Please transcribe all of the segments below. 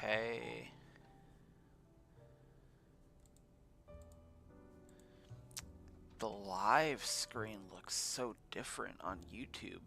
Okay. The live screen looks so different on YouTube.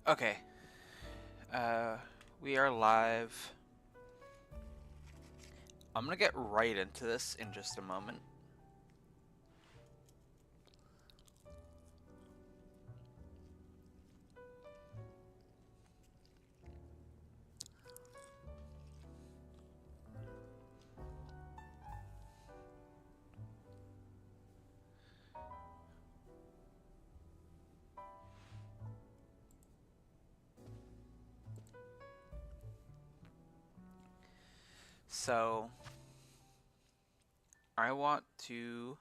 Okay. We are live. I'm gonna get right into this in just a moment. So, I want to,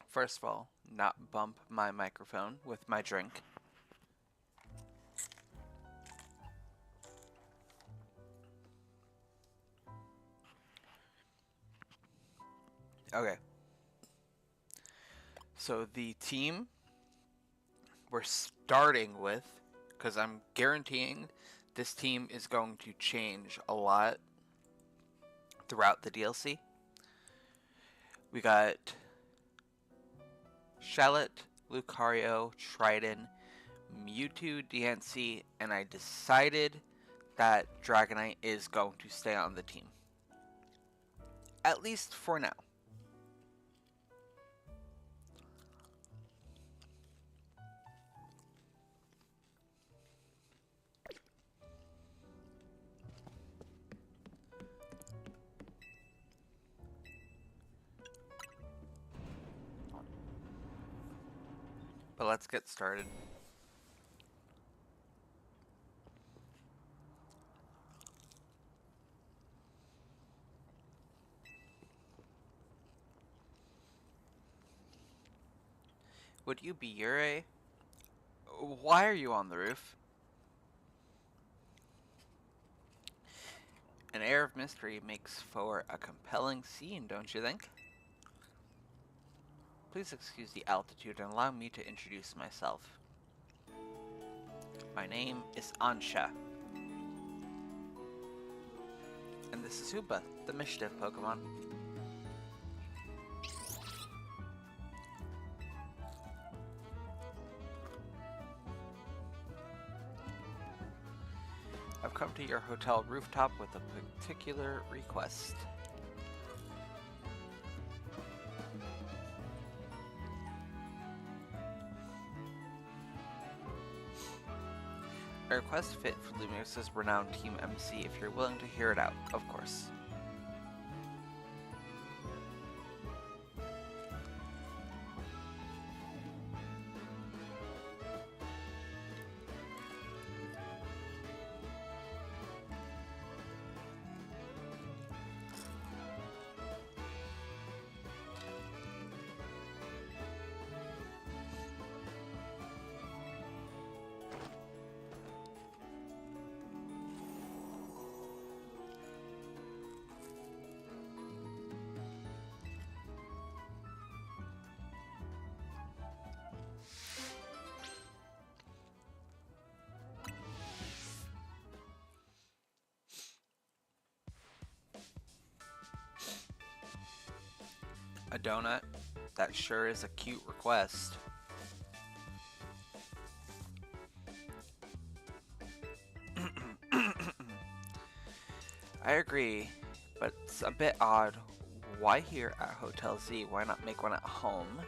first of all, not bump my microphone with my drink. Okay. So the team we're starting with, because I'm guaranteeing this team is going to change a lot throughout the DLC. We got Shallot, Lucario, Trident, Mewtwo, Diancie, and I decided that Dragonite is going to stay on the team. At least for now. But let's get started. Would you be Yurei? Why are you on the roof? An air of mystery makes for a compelling scene, don't you think? Please excuse the altitude and allow me to introduce myself. My name is Ansha. And this is Hoopa, the Mischief Pokemon. I've come to your hotel rooftop with a particular request. A request fit for Lumiose's renowned Team MC if you're willing to hear it out, of course. A donut. That sure is a cute request. I agree, but it's a bit odd. Why here at Hotel Z? Why not make one at home?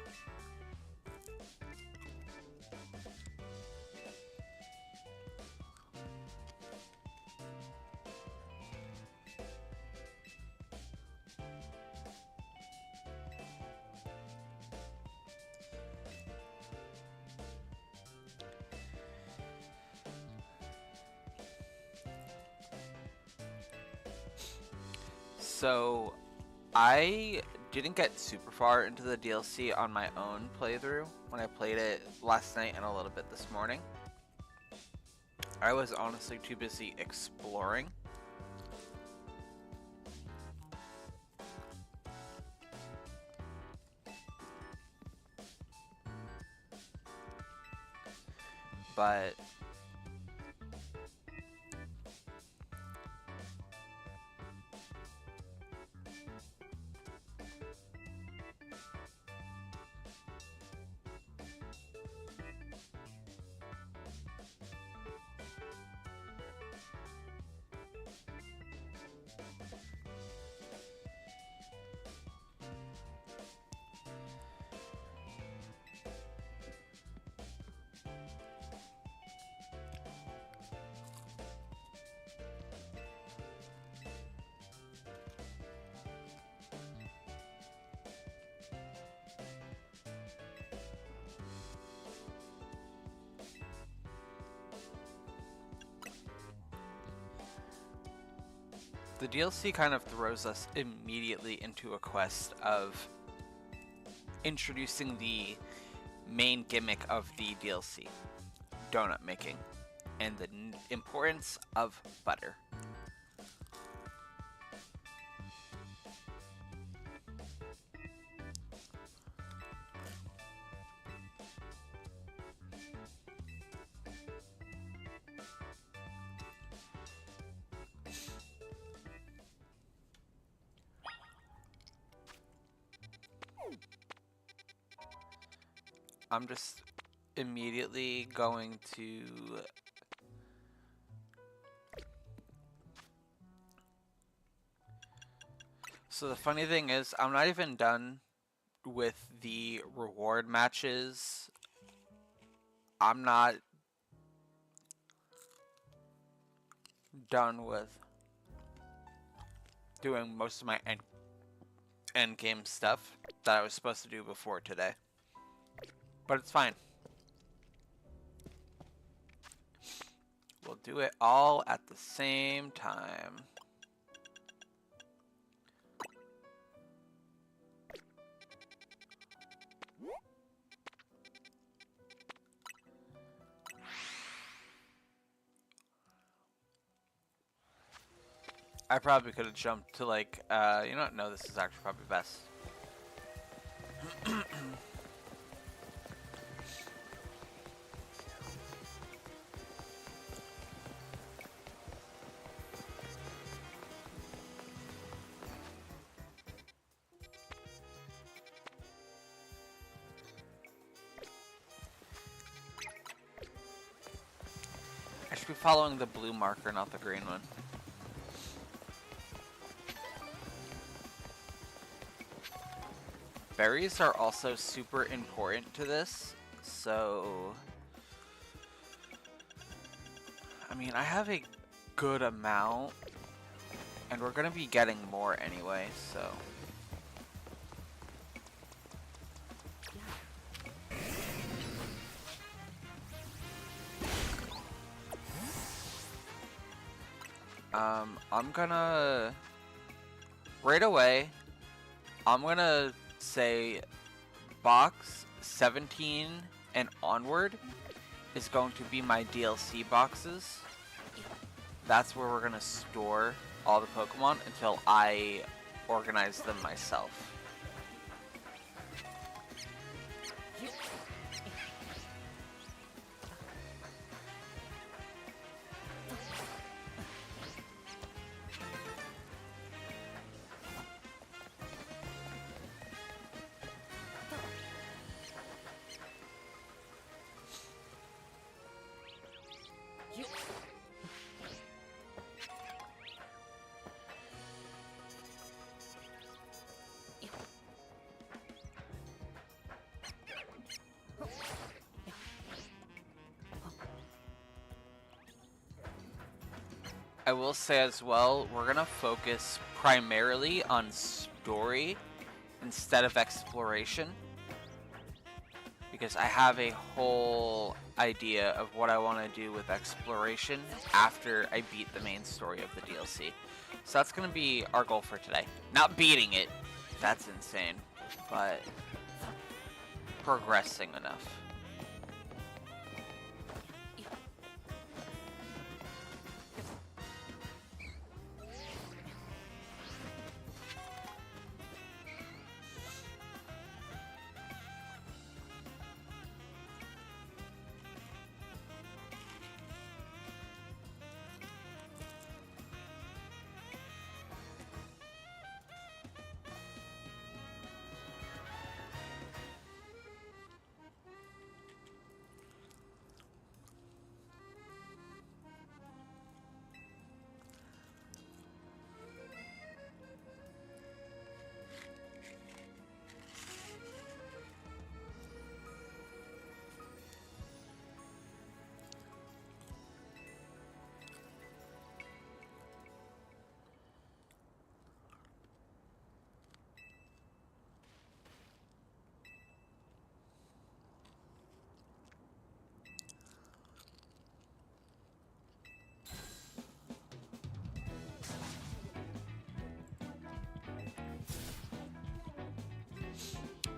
So, I didn't get super far into the DLC on my own playthrough when I played it last night and a little bit this morning. I was honestly too busy exploring. But the DLC kind of throws us immediately into a quest of introducing the main gimmick of the DLC, donut making, and the importance of butter. I'm just immediately going to So the funny thing is, I'm not even done with the reward matches. I'm not done with doing most of my end game stuff that I was supposed to do before today. But it's fine. We'll do it all at the same time. I probably could have jumped to like, you know what? No, this is actually probably best. I should be following the blue marker, not the green one. Berries are also super important to this, so I mean, I have a good amount, and we're gonna be getting more anyway, so I'm gonna right away, I'm gonna say box 17 and onward is going to be my DLC boxes. That's where we're gonna store all the Pokemon until I organize them myself. I will say as well, we're gonna focus primarily on story instead of exploration, because I have a whole idea of what I want to do with exploration after I beat the main story of the DLC. So that's going to be our goal for today. Not beating it, that's insane, but progressing enough.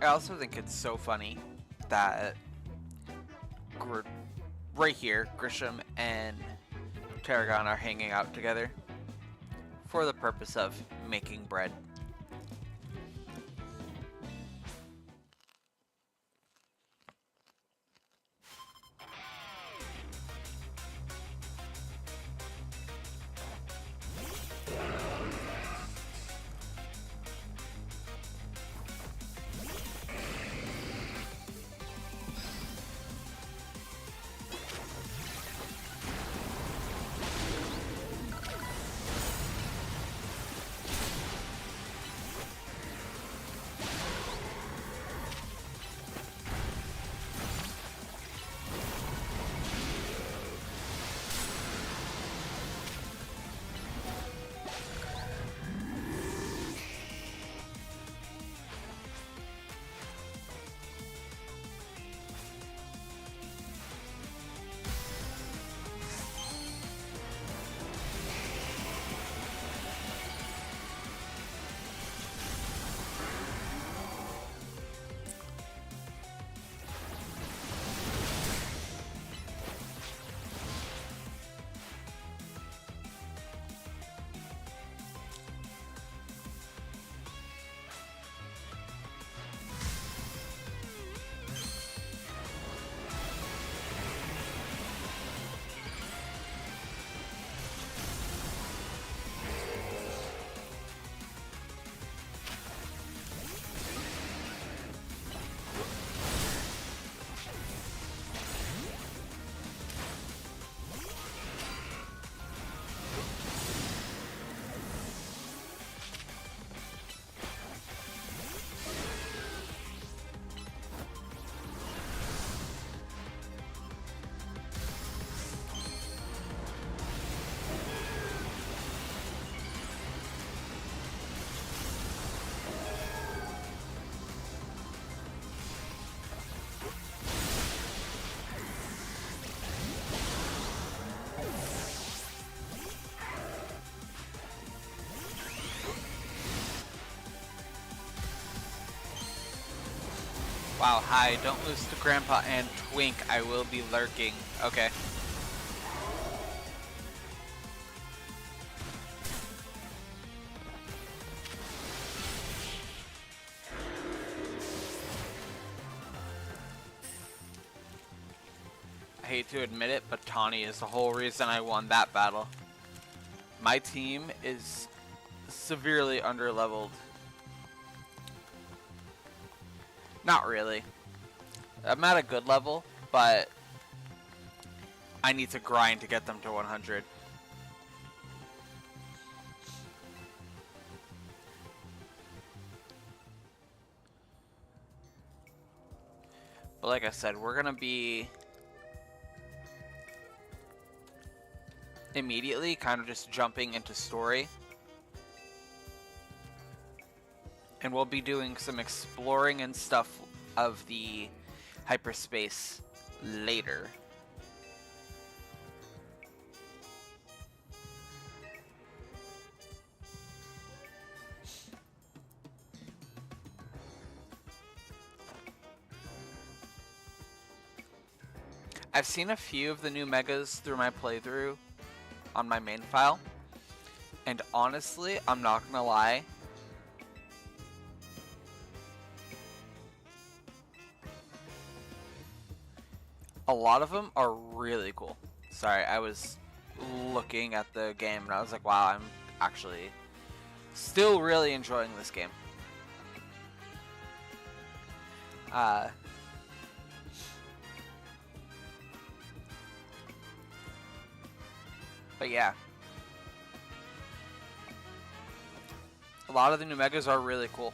I also think it's so funny that right here, Grisham and Tarragon are hanging out together for the purpose of making bread. Wow, hi, don't lose to Grandpa and Twink, I will be lurking. Okay. I hate to admit it, but Tawny is the whole reason I won that battle. My team is severely underleveled. Not really. I'm at a good level, but I need to grind to get them to 100. But like I said, we're gonna be immediately, kind of just jumping into story. And we'll be doing some exploring and stuff of the hyperspace later. I've seen a few of the new megas through my playthrough on my main file, and honestly, I'm not gonna lie, a lot of them are really cool. Sorry, I was looking at the game and I was like, wow, I'm actually still really enjoying this game. But yeah, a lot of the new megas are really cool.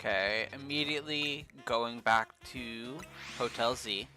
Okay, immediately going back to Hotel Z.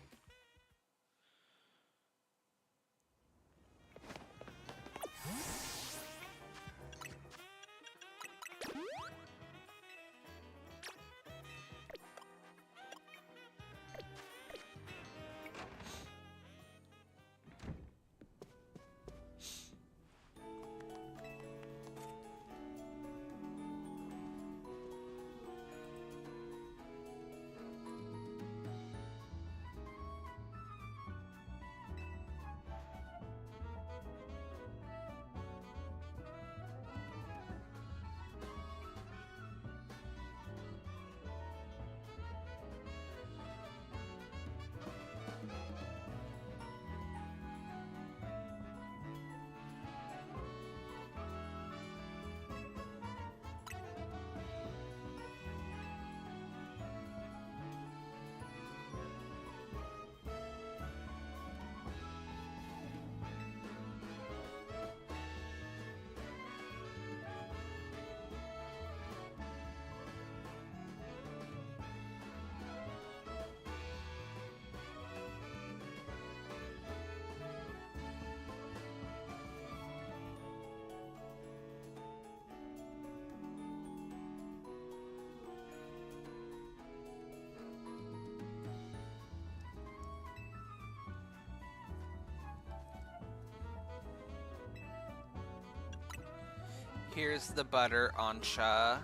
Here's the butter Ansha.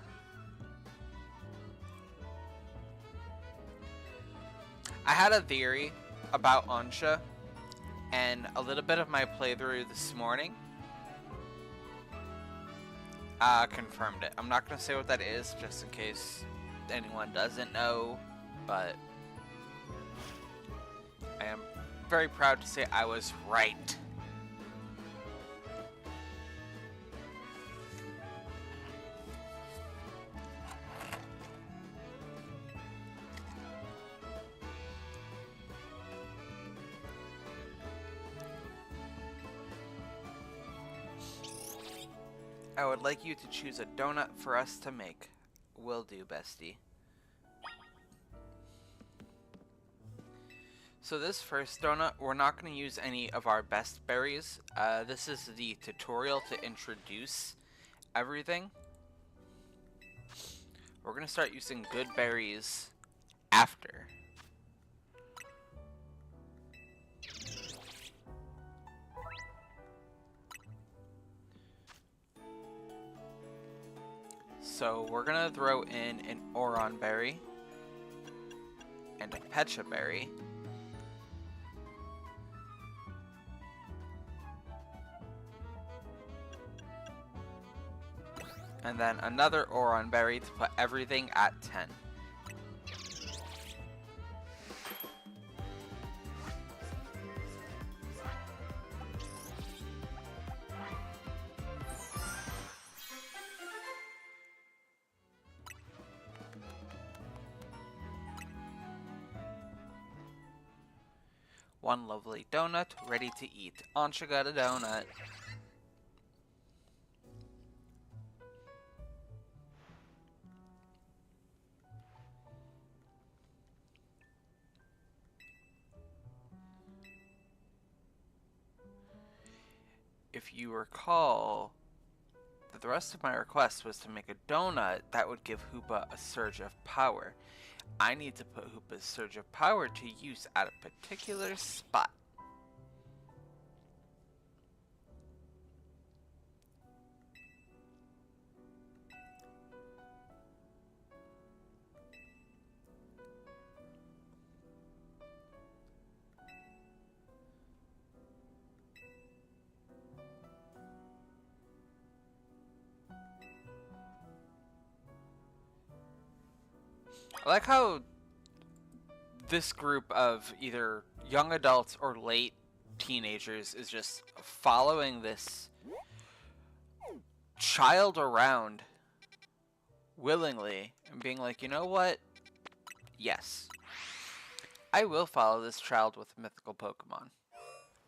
I had a theory about Ansha, and a little bit of my playthrough this morning confirmed it. I'm not going to say what that is, just in case anyone doesn't know, but I am very proud to say I was right. I would like you to choose a donut for us to make. Will do, bestie. So this first donut, we're not going to use any of our best berries. This is the tutorial to introduce everything. We're going to start using good berries after. So we're gonna throw in an Oron berry. and a Pecha Berry. And then another Oron Berry to put everything at 10. One lovely donut ready to eat. Ansha got a donut. If you recall, the rest of my request was to make a donut that would give Hoopa a surge of power. I need to put Hoopa's surge of power to use at a particular spot. I like how this group of either young adults or late teenagers is just following this child around willingly and being like, you know what? Yes. I will follow this child with mythical Pokemon.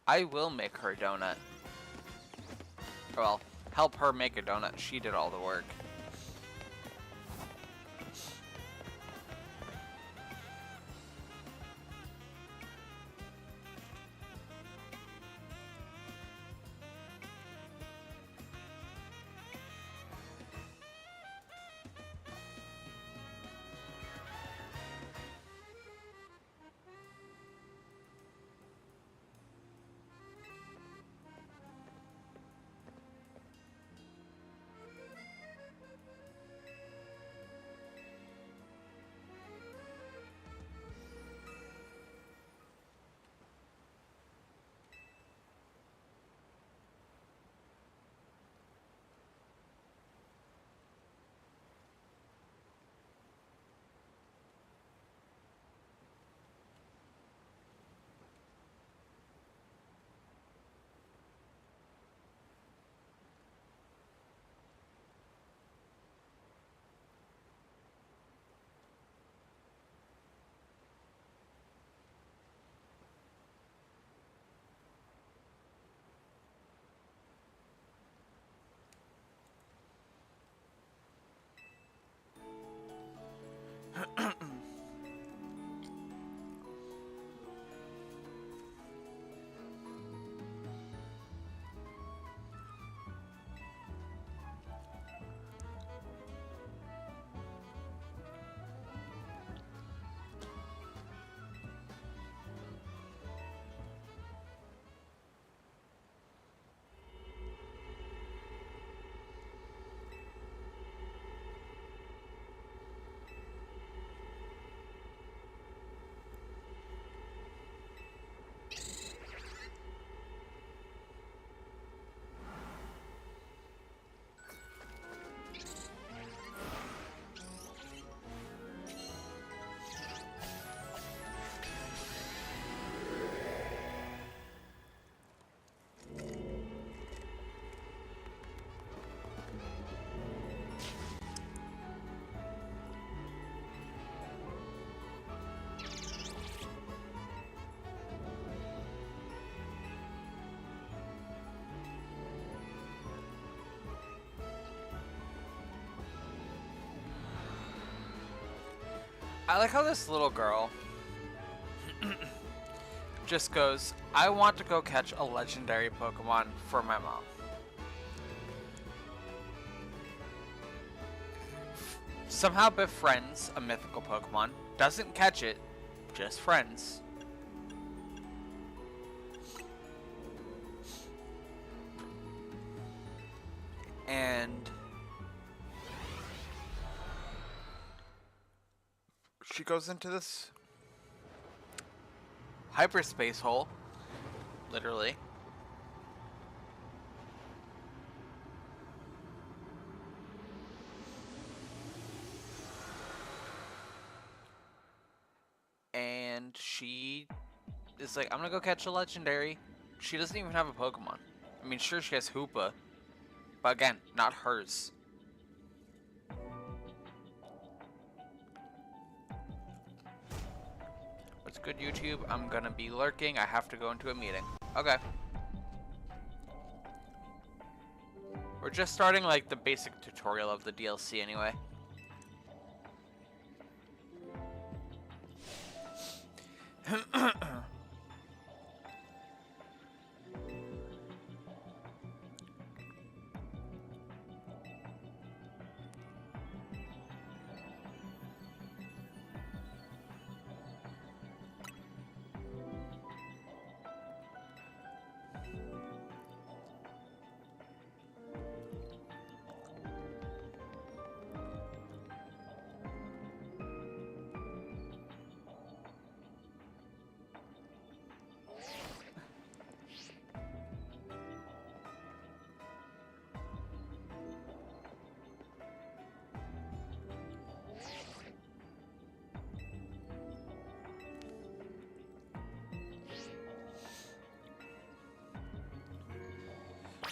I will make her a donut. Well, help her make a donut. She did all the work. I like how this little girl just goes, I want to go catch a legendary Pokemon for my mom. Somehow befriends a mythical Pokemon, doesn't catch it, just friends. And she goes into this hyperspace hole, literally. And she is like, I'm gonna go catch a legendary. She doesn't even have a Pokemon. I mean, sure, she has Hoopa, but again, not hers. What's good, YouTube? I'm gonna be lurking. I have to go into a meeting. Okay. We're just starting like the basic tutorial of the DLC anyway.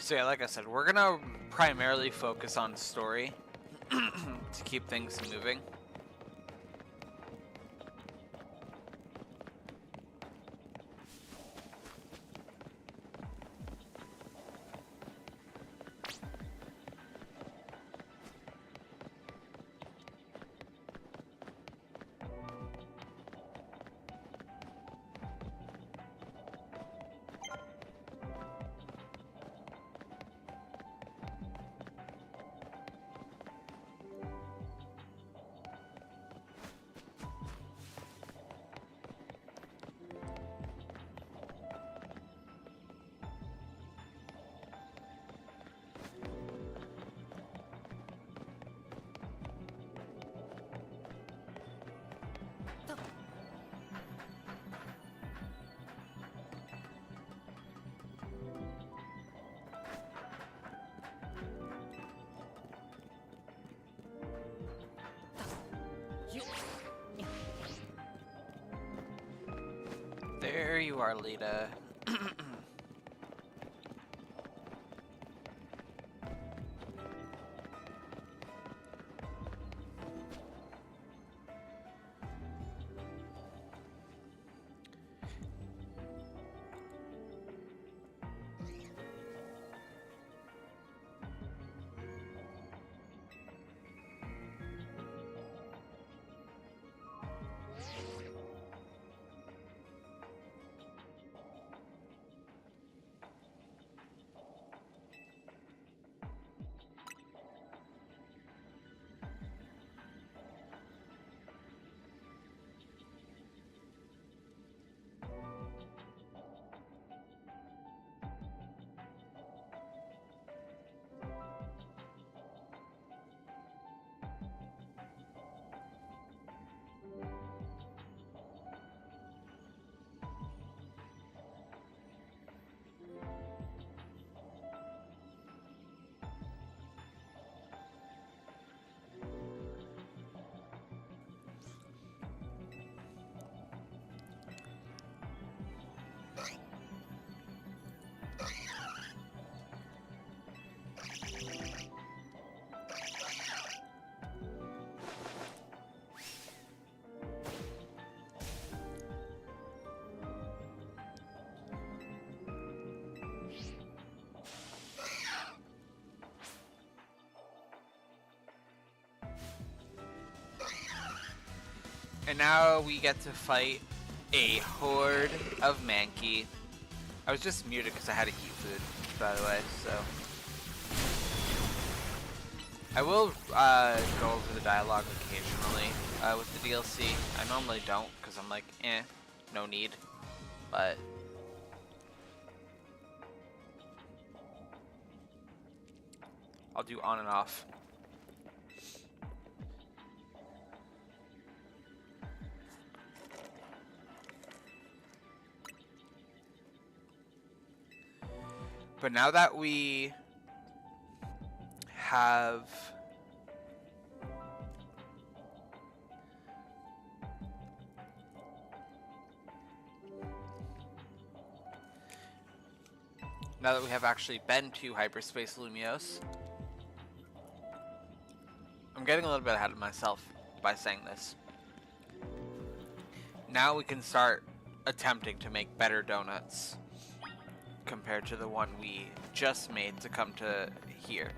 So yeah, like I said, we're gonna primarily focus on story to keep things moving. There you are, Lita. And now we get to fight a horde of Mankey. I was just muted because I had to eat food, by the way, so. I will go over the dialogue occasionally with the DLC. I normally don't because I'm like, no need. But I'll do on and off. But now that we have actually been to Hyperspace Lumiose, I'm getting a little bit ahead of myself by saying this. Now we can start attempting to make better donuts compared to the one we just made to come to here.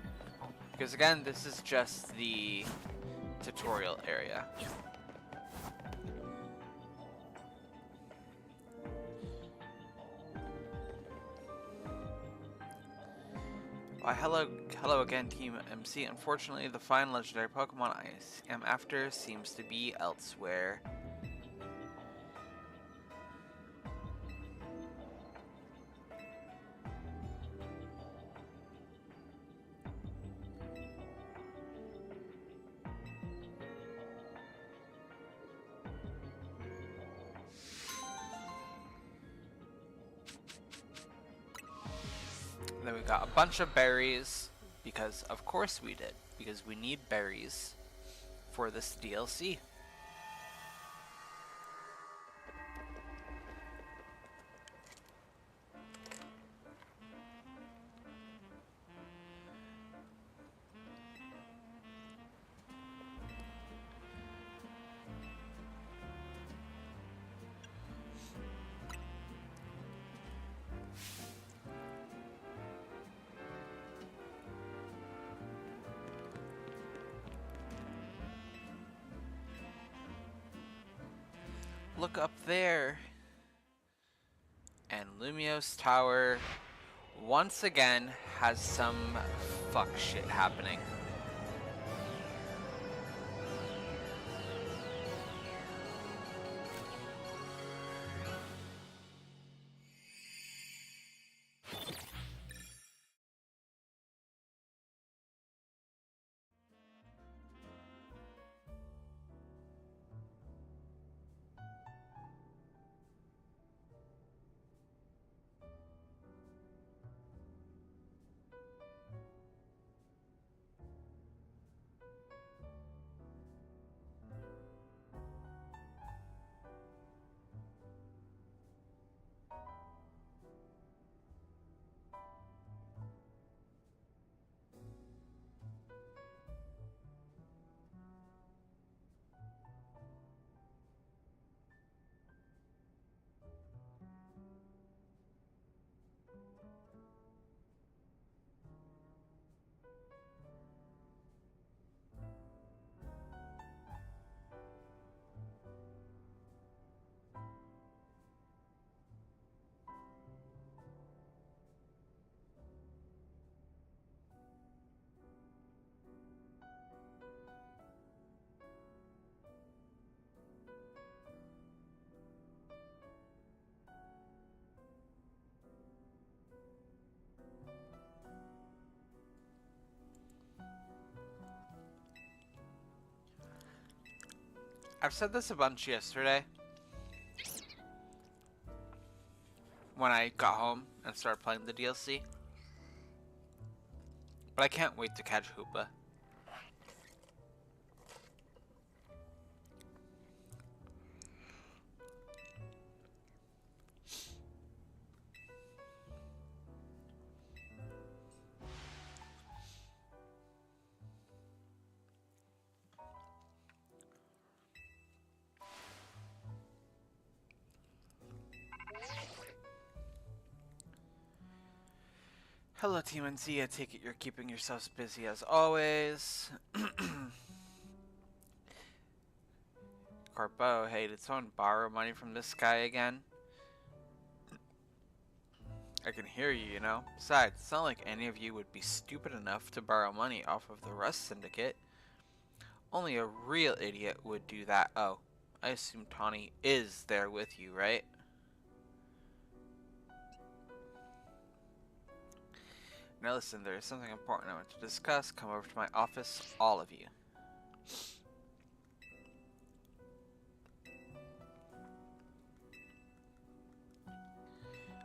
Because again, this is just the tutorial area. Why, hello again, Team MC. Unfortunately, the fine legendary Pokemon I am after seems to be elsewhere. Then we got a bunch of berries, because of course we did, because we need berries for this DLC. Look up there. And Lumiose Tower once again has some fuck shit happening. I've said this a bunch yesterday when I got home and started playing the DLC, but I can't wait to catch Hoopa. Hello Team NC, I take it you're keeping yourselves busy as always. Corpo, hey, did someone borrow money from this guy again? I can hear you, you know. Besides, it's not like any of you would be stupid enough to borrow money off of the Rust Syndicate. Only a real idiot would do that. Oh, I assume Tawny is there with you, right? Now listen, there is something important I want to discuss. Come over to my office, all of you.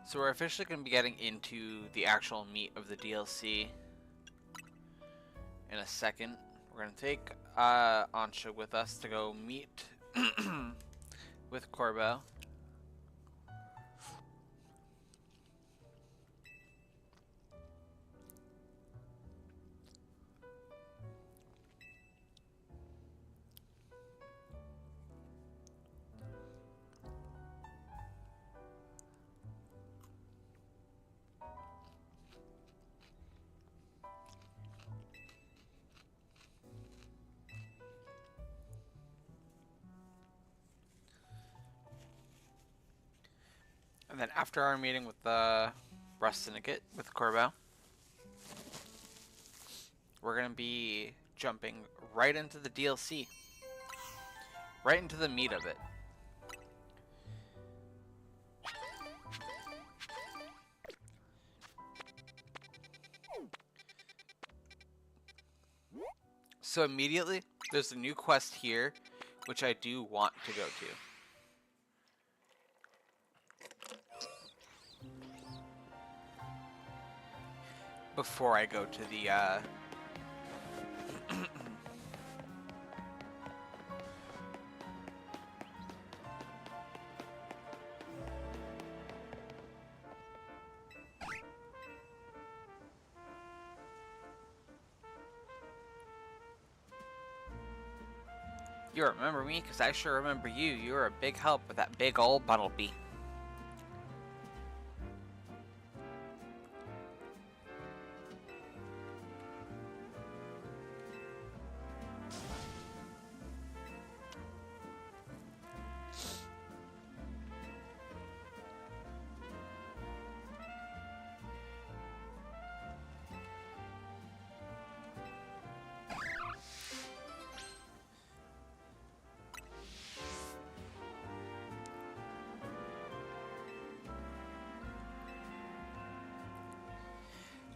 So we're officially going to be getting into the actual meat of the DLC in a second. We're going to take Ansha with us to go meet with Corbo. And then after our meeting with the Rust Syndicate, with Corbo, we're going to be jumping right into the DLC. Right into the meat of it. So immediately, there's a new quest here, which I do want to go to. Before I go to the, You remember me? Because I sure remember you. You were a big help with that big old Buttlebee.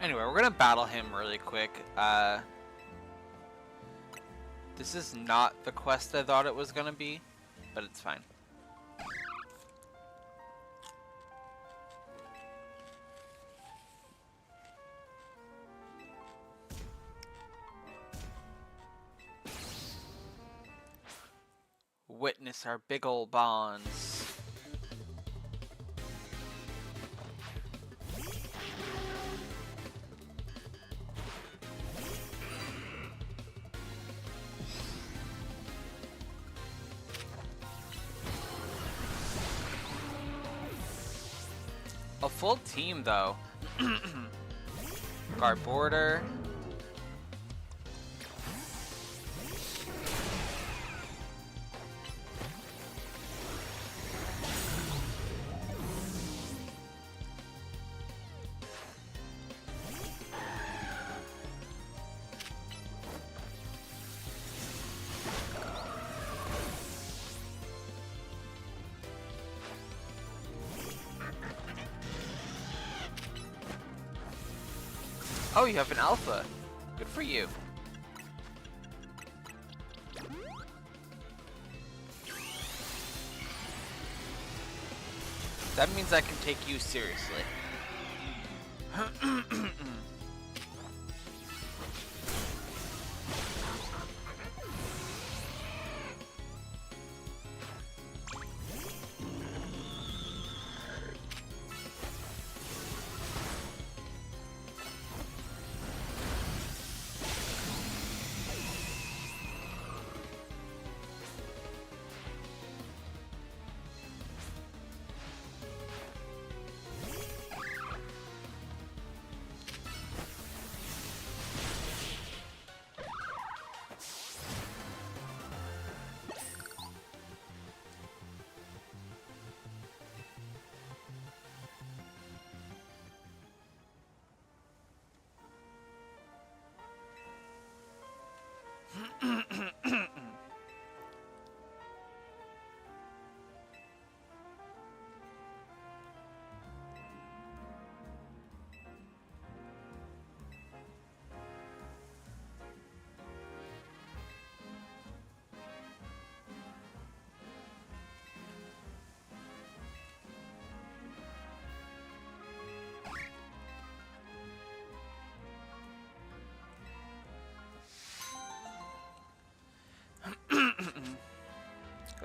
Anyway, we're gonna battle him really quick. This is not the quest I thought it was gonna be, but it's fine. Witness our big ol' bonds. A full team, though. Guard border. Oh, you have an alpha. Good for you. That means I can take you seriously.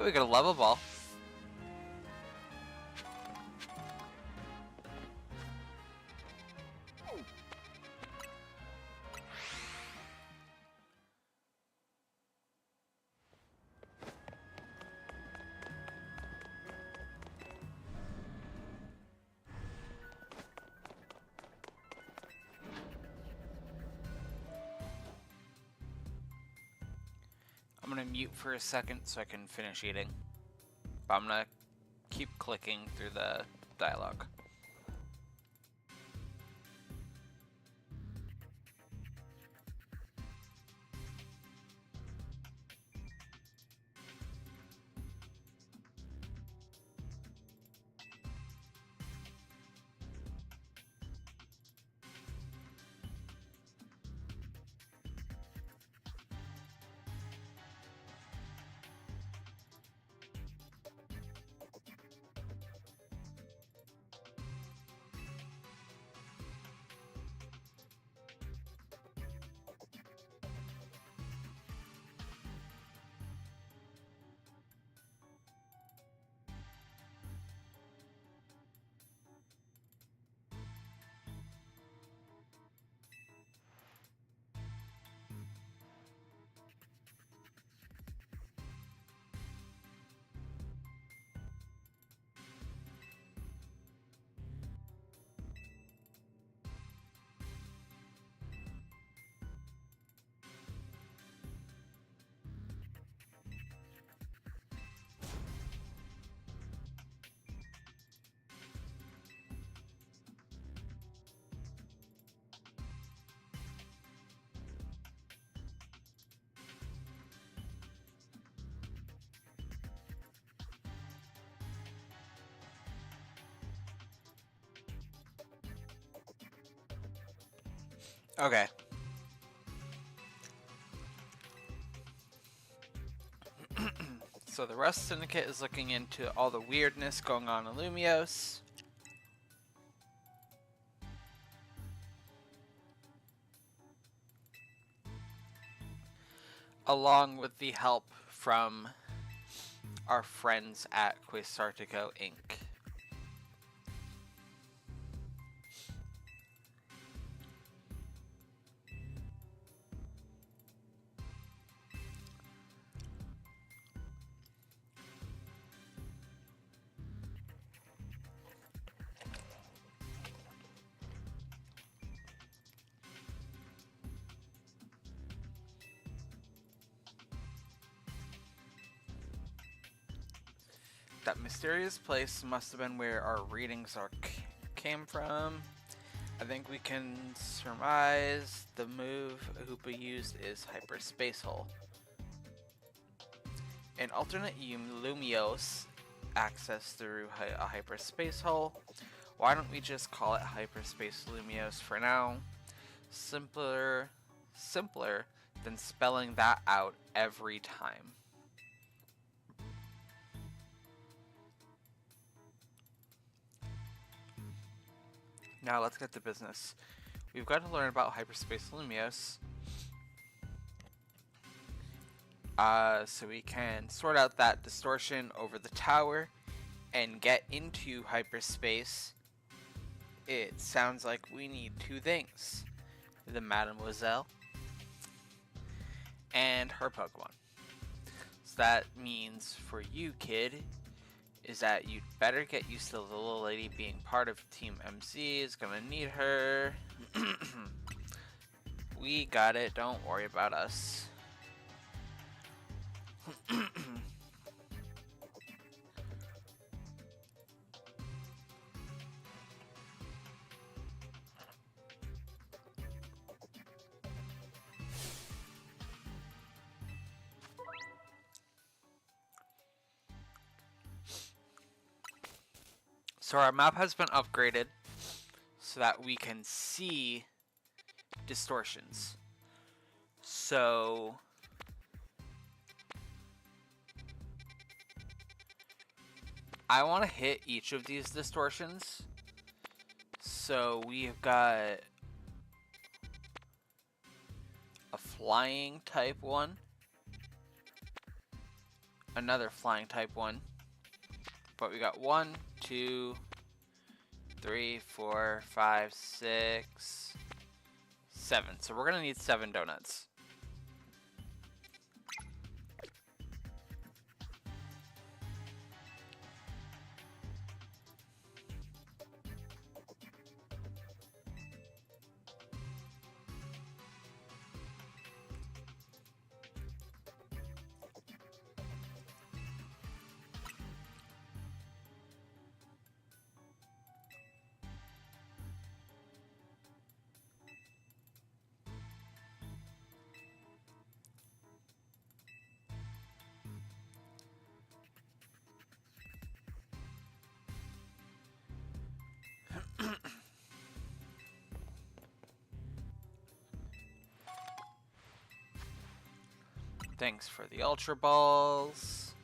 Oh, we got a level ball. I'm gonna mute for a second so I can finish eating. But I'm gonna keep clicking through the dialogue. Okay. So the Rust Syndicate is looking into all the weirdness going on in Lumiose. Along with the help from our friends at Quasartico Inc. That mysterious place must have been where our readings came from. I think we can surmise the move Hoopa used is Hyper Space Hole. An alternate Lumiose access through a Hyper Space Hole. Why don't we just call it Hyper Space Lumiose for now? Simpler than spelling that out every time. Now let's get to business. We've got to learn about Hyperspace Lumiose. So we can sort out that distortion over the tower and get into hyperspace. It sounds like we need two things. The Mademoiselle and her Pokemon. So that means for you, kid, is that you'd better get used to the little lady being part of Team MC. Is gonna need her. We got it, don't worry about us. So our map has been upgraded so that we can see distortions. So I want to hit each of these distortions. So we've got a flying type one, another flying type one. But we got 1, 2, 3, 4, 5, 6, 7. So we're gonna need 7 donuts. Thanks for the Ultra Balls.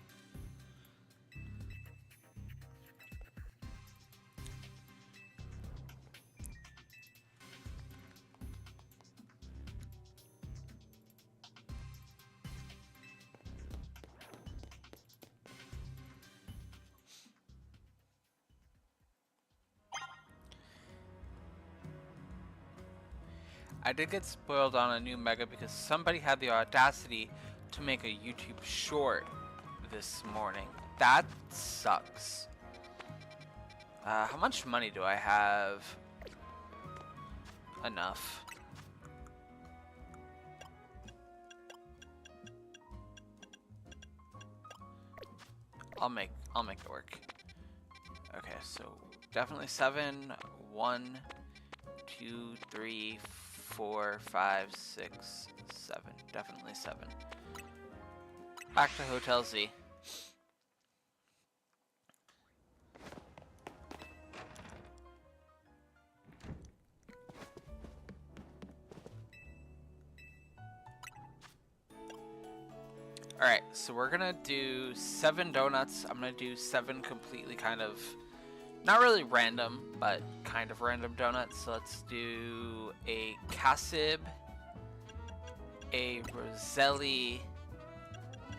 I did get spoiled on a new Mega because somebody had the audacity to make a YouTube short this morning. That sucks. How much money do I have? Enough. I'll make it work. Okay, so definitely 7. 1, 2, 3, 4, 5, 6, 7. Definitely 7. Back to Hotel Z. Alright, so we're gonna do 7 donuts. I'm gonna do 7 completely kind of, not really random, but kind of random donuts. So let's do a Cassib, a Roselli,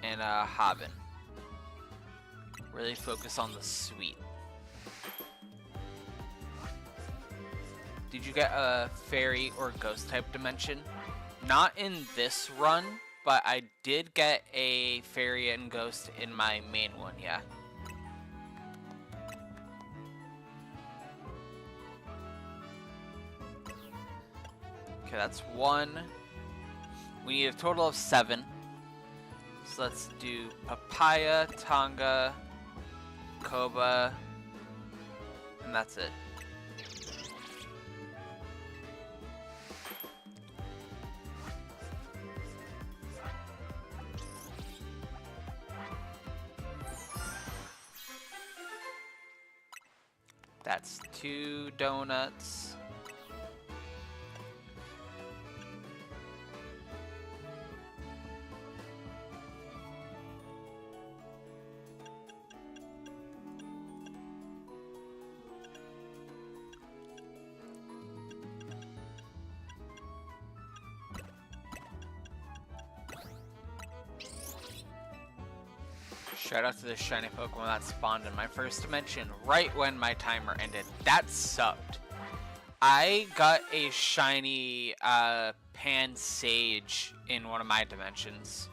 and a Haben. Really focus on the sweet. Did you get a fairy or ghost type dimension? Not in this run, but I did get a fairy and ghost in my main one, yeah. Okay, that's 1. We need a total of 7. So let's do Papaya, Tonga, Koba, and that's it. That's 2 donuts. Shout out to the shiny Pokemon that spawned in my first dimension right when my timer ended. That sucked. I got a shiny Pan Sage in one of my dimensions.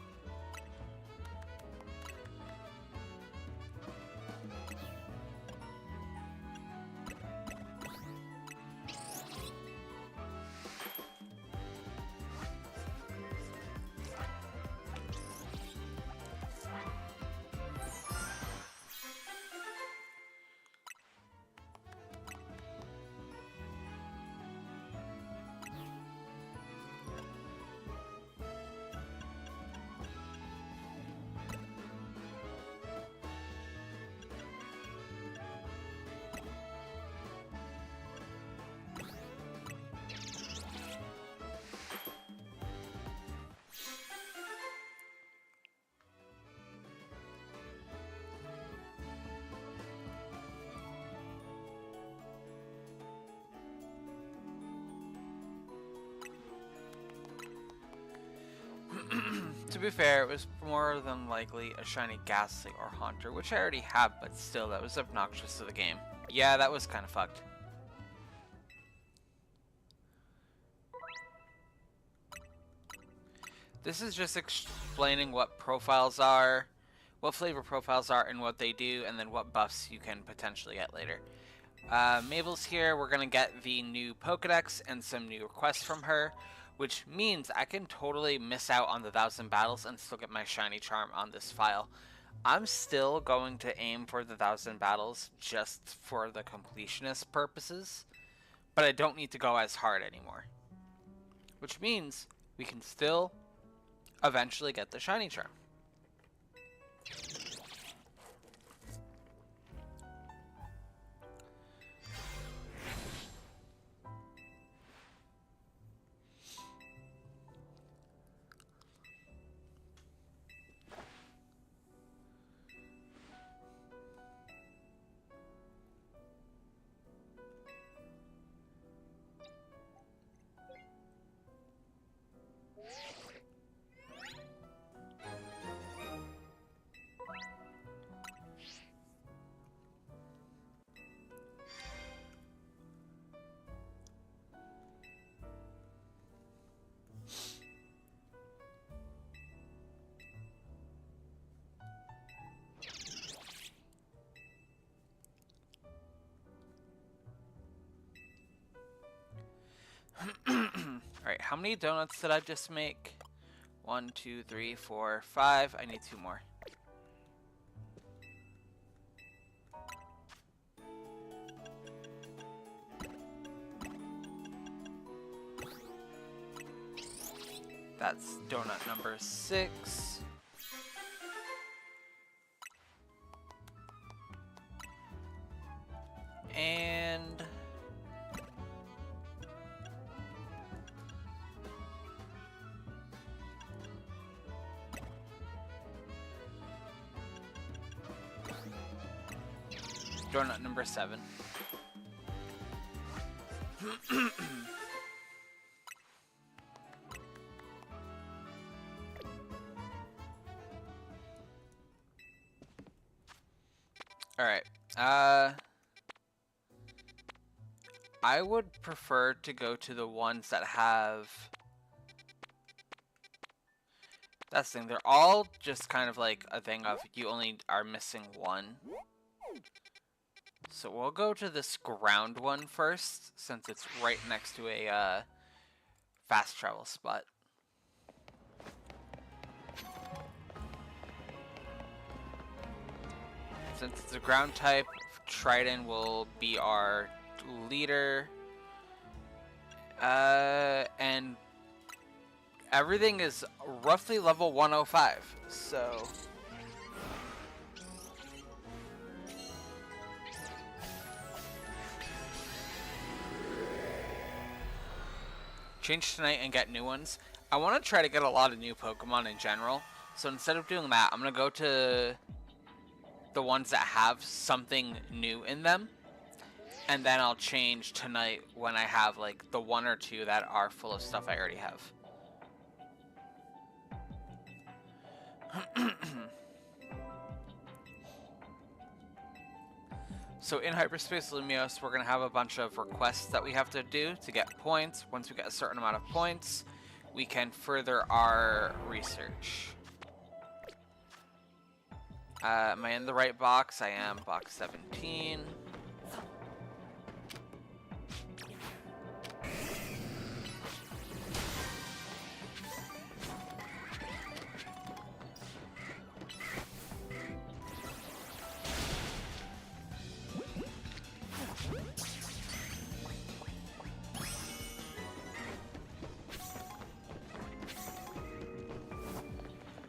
To be fair, it was more than likely a shiny Ghastly or Haunter, which I already have, but still, that was obnoxious to the game. Yeah, that was kind of fucked. This is just explaining what profiles are, what flavor profiles are, and what they do, and then what buffs you can potentially get later. Mabel's here. We're going to get the new Pokedex and some new requests from her, which means I can totally miss out on the 1,000 battles and still get my shiny charm on this file. I'm still going to aim for the 1,000 battles just for the completionist purposes, but I don't need to go as hard anymore. Which means we can still eventually get the shiny charm. Alright, how many donuts did I just make? 1, 2, 3, 4, 5. I need 2 more. That's donut number 6. And donut number 7. Alright, I would prefer to go to the ones that have... That's the thing, they're all just kind of like a thing of you only are missing one. So we'll go to this ground one first, since it's right next to a fast travel spot. Since it's a ground type, Trident will be our leader. And everything is roughly level 105, so... Change tonight and get new ones. I want to try to get a lot of new Pokemon in general, so instead of doing that, I'm going to go to the ones that have something new in them, and then I'll change tonight when I have like the 1 or 2 that are full of stuff I already have. So in Hyper Space Lumiose, we're going to have a bunch of requests that we have to do to get points. Once we get a certain amount of points, we can further our research. Am I in the right box? I am. Box 17.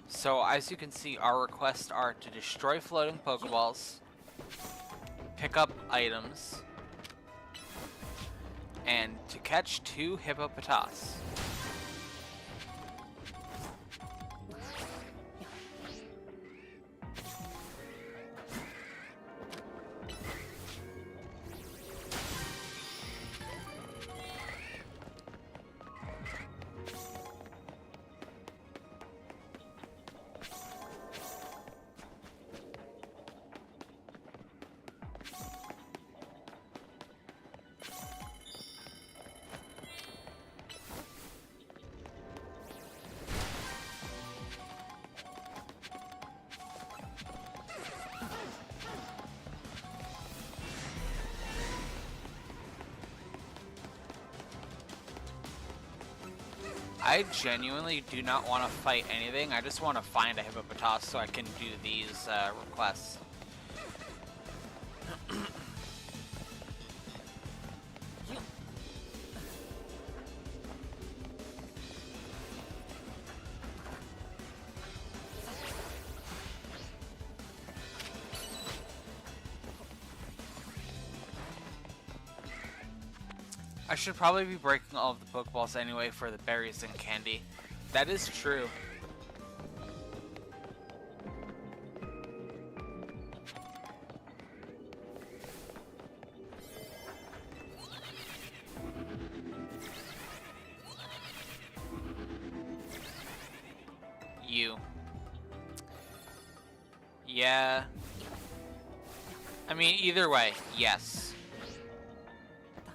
So as you can see, our requests are to destroy floating Pokeballs, pick up items, and to catch 2 Hippopotas. I genuinely do not want to fight anything. I just want to find a Hippopotas so I can do these requests. I should probably be breaking all of the Pokeballs anyway for the berries and candy. That is true. You. Yeah. I mean, either way, yes.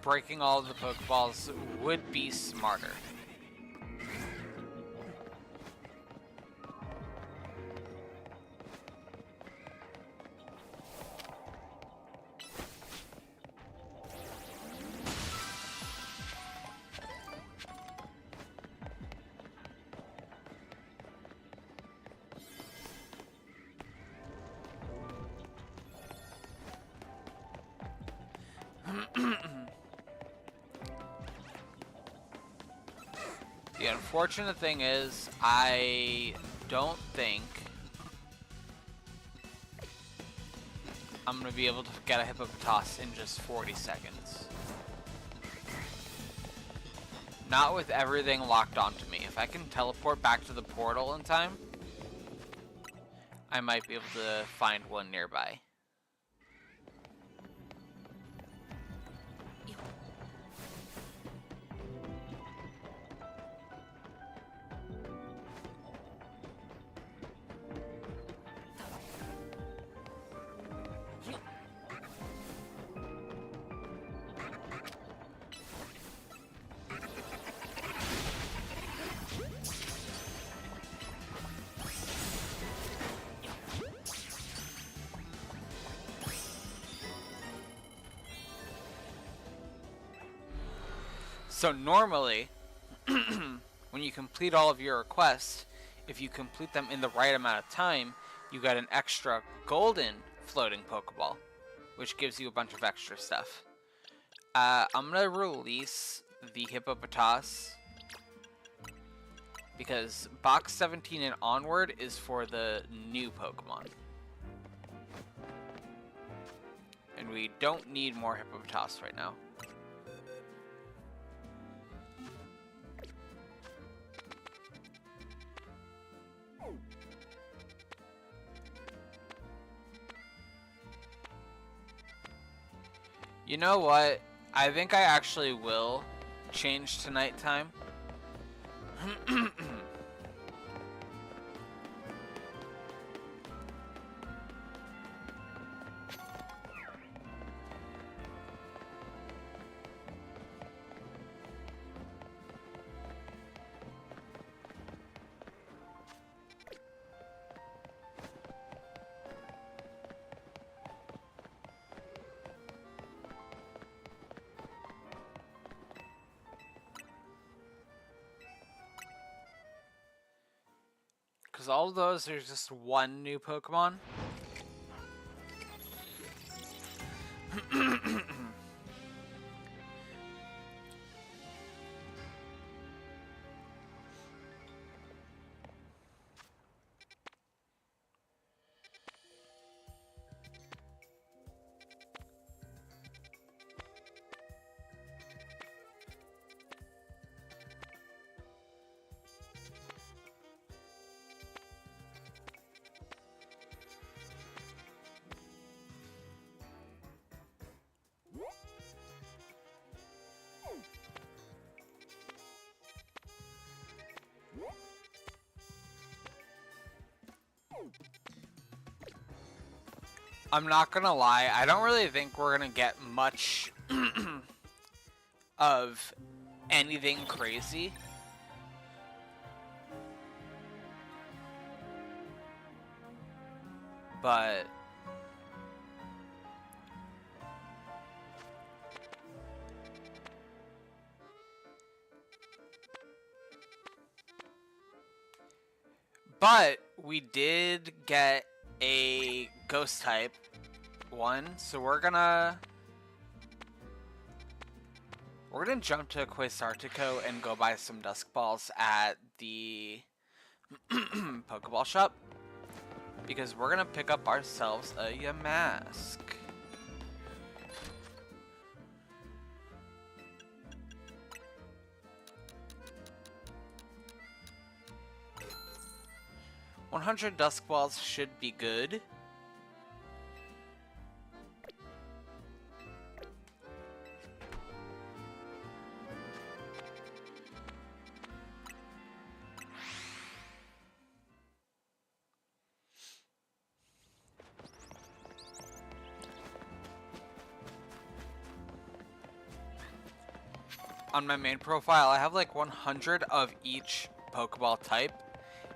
Breaking all of the Pokeballs would be smarter. The unfortunate thing is, I don't think I'm going to be able to get a Hippopotas in just 40 seconds. Not with everything locked onto me. If I can teleport back to the portal in time, I might be able to find one nearby. So normally, when you complete all of your requests, if you complete them in the right amount of time, you get an extra golden floating Pokeball, which gives you a bunch of extra stuff. I'm going to release the Hippopotas because box 17 and onward is for the new Pokemon. And we don't need more Hippopotas right now. You know what? I think I actually will change to nighttime. Because all of those are just one new Pokemon. I'm not gonna lie, I don't really think we're gonna get much of anything crazy. But But we did get a ghost type one, so we're gonna jump to Quasartico and go buy some Dusk Balls at the Pokeball shop, because we're gonna pick up ourselves a Yamask. $100 Dusk Balls should be good. On my main profile, I have like 100 of each Pokeball type,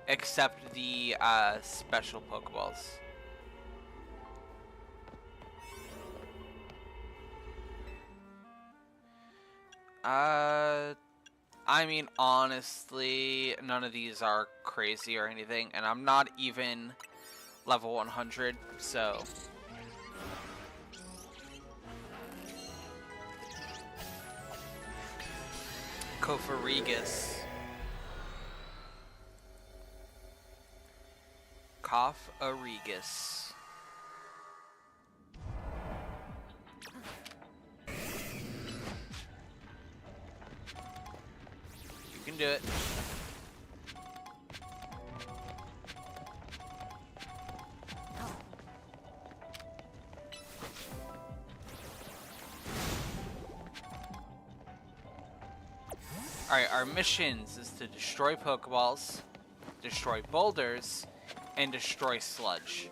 except the special Pokeballs. I mean, honestly, none of these are crazy or anything, and I'm not even level 100, so... Cofarigus. Cofarigus. You can do it. Alright, our missions is to destroy Pokeballs, destroy boulders, and destroy sludge.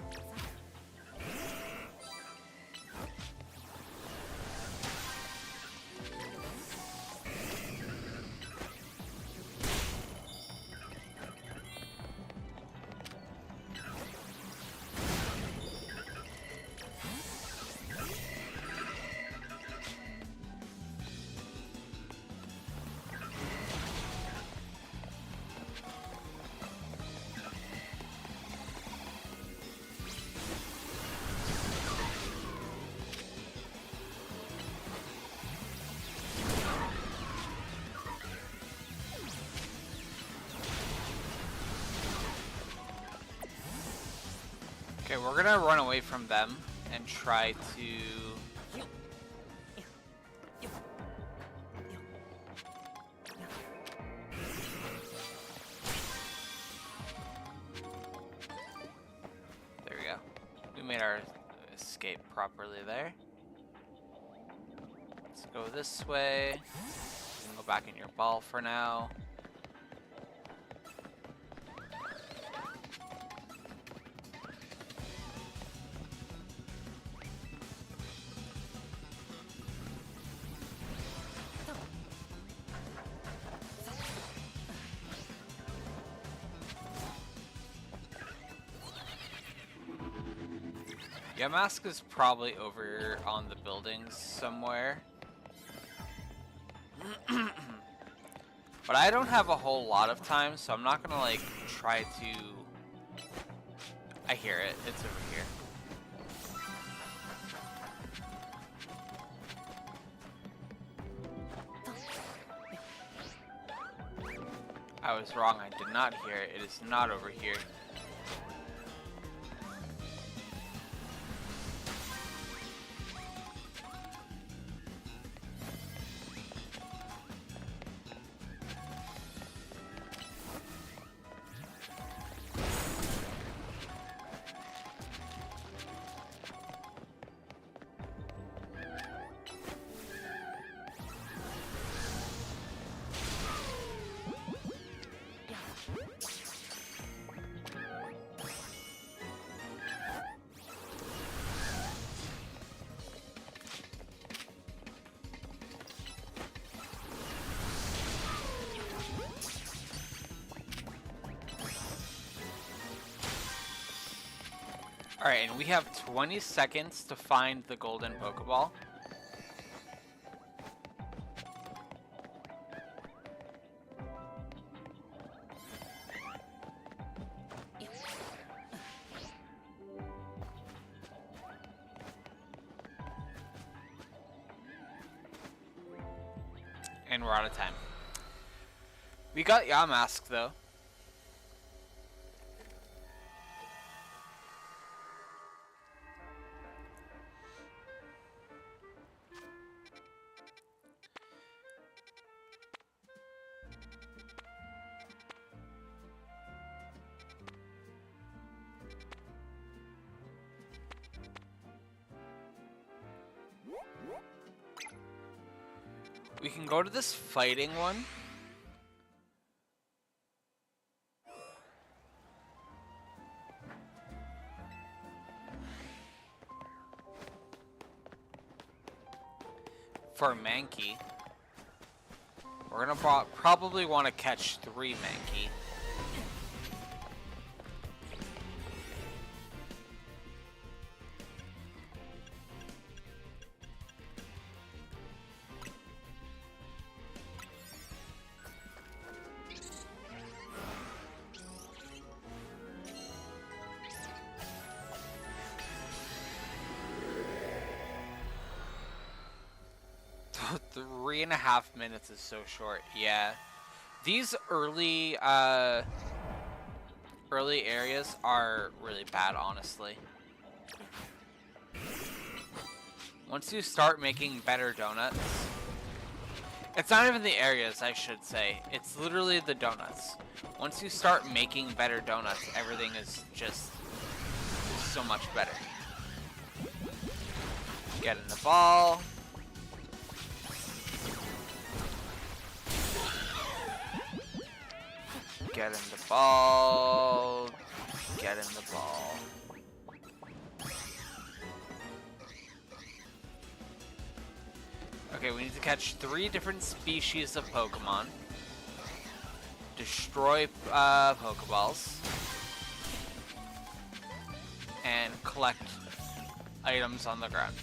Okay, we're gonna run away from them and try to... There we go. We made our escape properly there. Let's go this way. Go back in your ball for now. Yamask is probably over on the buildings somewhere. But I don't have a whole lot of time, so I'm not gonna like try to... I hear it. It's over here. I was wrong. I did not hear it. It is not over here. Alright, and we have 20 seconds to find the golden Pokeball. And we're out of time. We got Yamask though. We can go to this fighting one. For Mankey. We're gonna probably want to catch 3 Mankey. Three and a half minutes is so short. Yeah, these early areas are really bad, honestly. Once you start making better donuts, it's not even the areas, I should say. It's literally the donuts. Once you start making better donuts, everything is just so much better. Get in the ball. Get in the ball. Get in the ball. Okay, we need to catch 3 different species of Pokemon. Destroy Pokeballs. And collect items on the ground.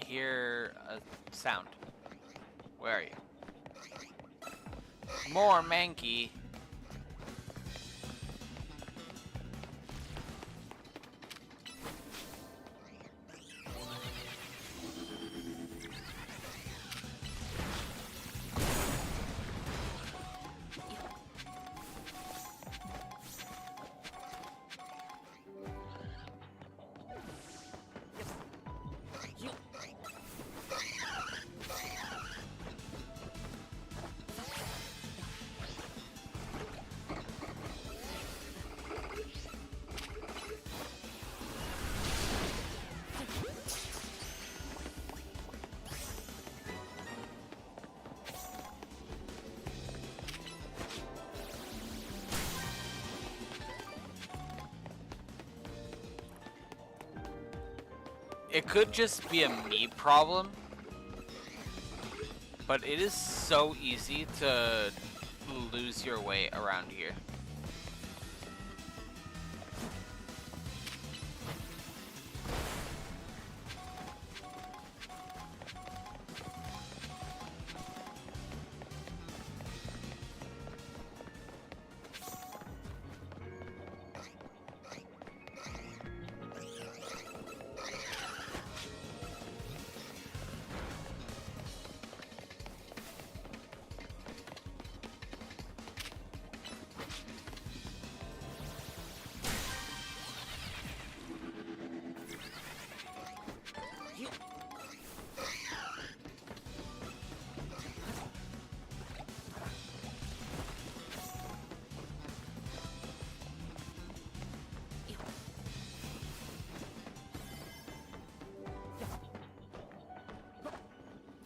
Hear a sound. Where are you? More Mankey. It could just be a me problem, but it is so easy to lose your way around here.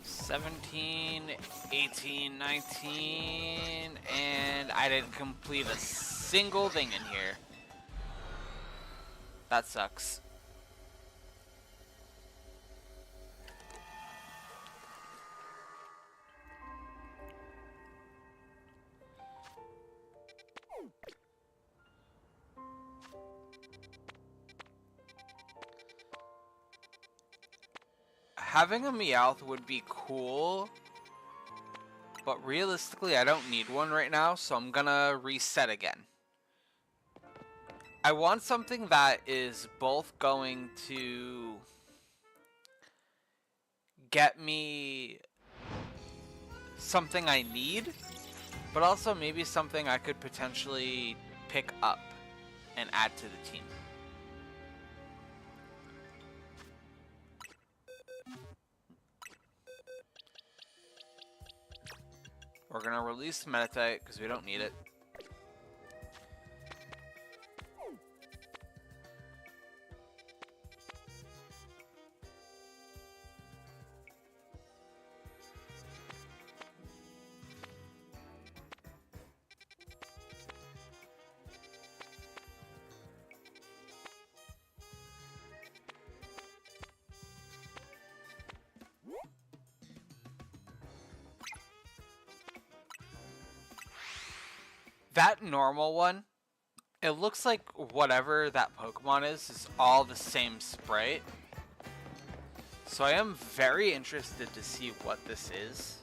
$17, $18, $19, and I didn't complete a single thing in here. That sucks. Having a Meowth would be cool, but realistically I don't need one right now, so I'm gonna reset again. I want something that is both going to get me something I need, but also maybe something I could potentially pick up and add to the team. We're gonna release Meditite because we don't need it. That normal one, it looks like whatever that Pokemon is all the same sprite. So I am very interested to see what this is.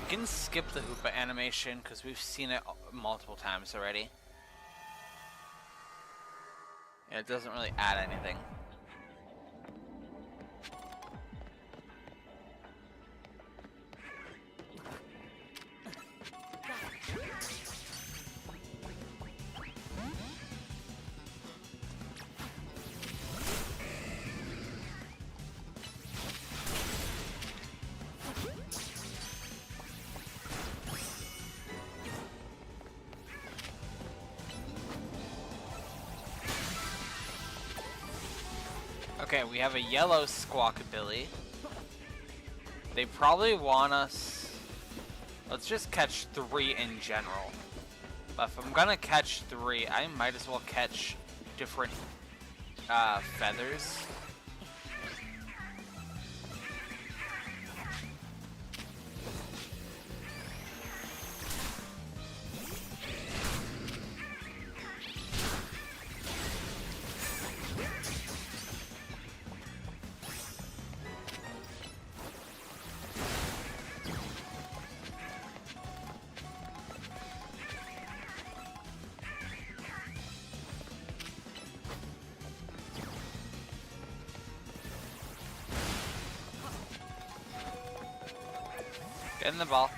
We can skip the Hoopa animation because we've seen it multiple times already. And it doesn't really add anything. Okay, we have a yellow Squawkabilly. They probably want us... Let's just catch 3 in general. But if I'm gonna catch 3, I might as well catch different feathers. Get in the ball.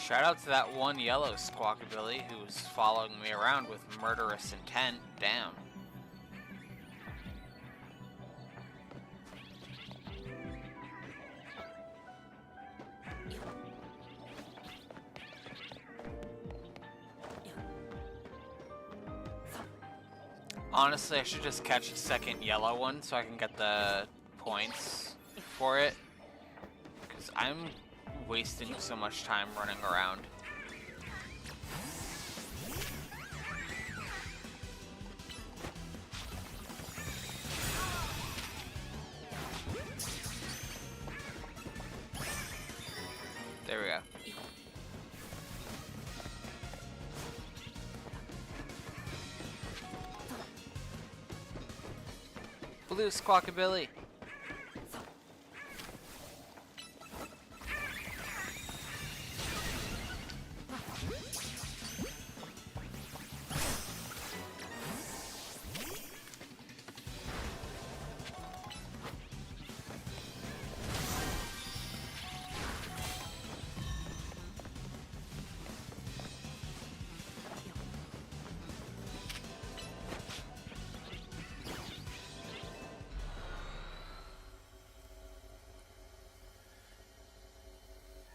Shout out to that one yellow Squawkabilly who's following me around with murderous intent. Damn. Honestly, I should just catch a second yellow one so I can get the points for it. Because I'm wasting so much time running around. There we go. Blue Squawkabilly.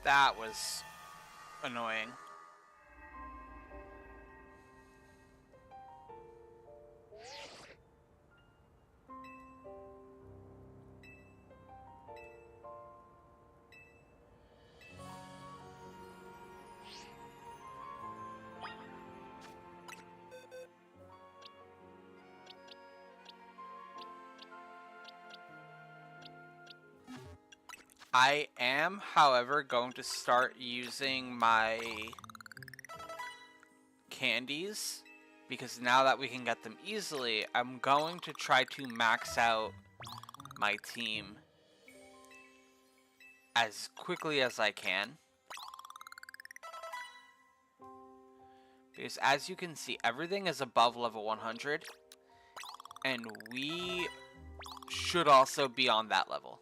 That was annoying. I am, however, going to start using my candies, because now that we can get them easily, I'm going to try to max out my team as quickly as I can. Because as you can see, everything is above level 100, and we should also be on that level.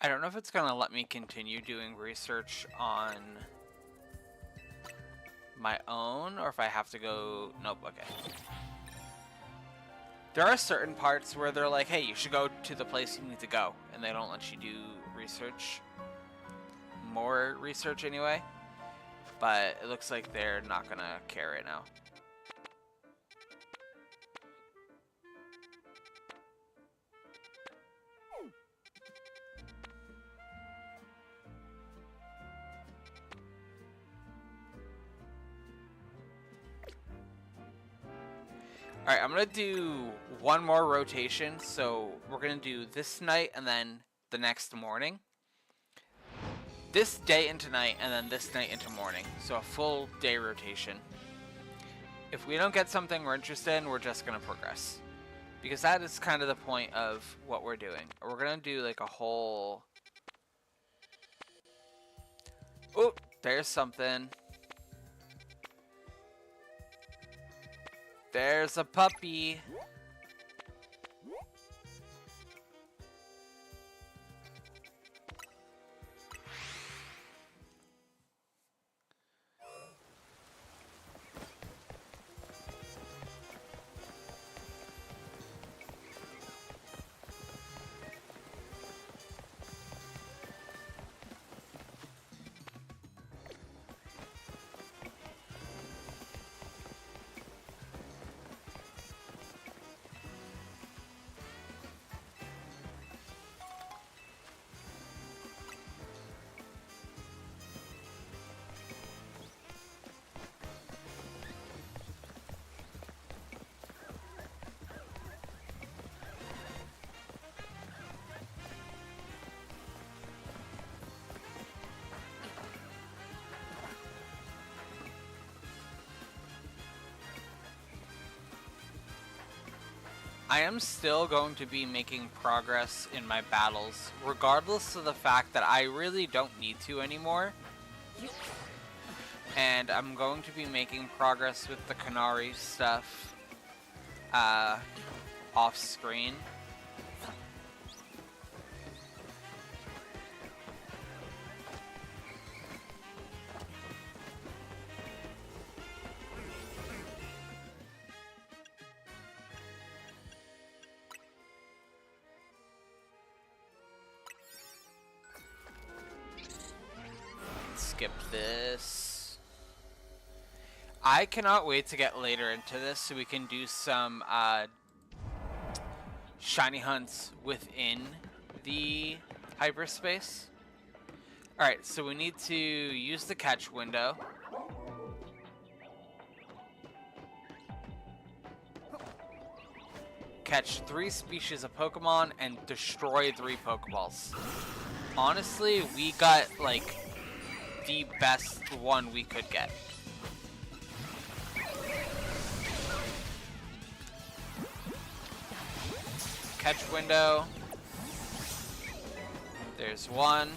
I don't know if it's going to let me continue doing research on my own, or if I have to go... Nope, okay. There are certain parts where they're like, hey, you should go to the place you need to go, and they don't let you do research. More research anyway. But it looks like they're not going to care right now. Alright, I'm going to do one more rotation, so we're going to do this night and then the next morning. This day into night and then this night into morning, so a full day rotation. If we don't get something we're interested in, we're just going to progress. Because that is kind of the point of what we're doing. We're going to do like a whole... Oh, there's something. There's a puppy. I am still going to be making progress in my battles, regardless of the fact that I really don't need to anymore. And I'm going to be making progress with the Canary stuff off screen. Skip this. I cannot wait to get later into this so we can do some shiny hunts within the hyperspace. Alright, so we need to use the catch window. Catch 3 species of Pokemon and destroy 3 Pokeballs. Honestly, we got like the best one we could get. catch window. There's one.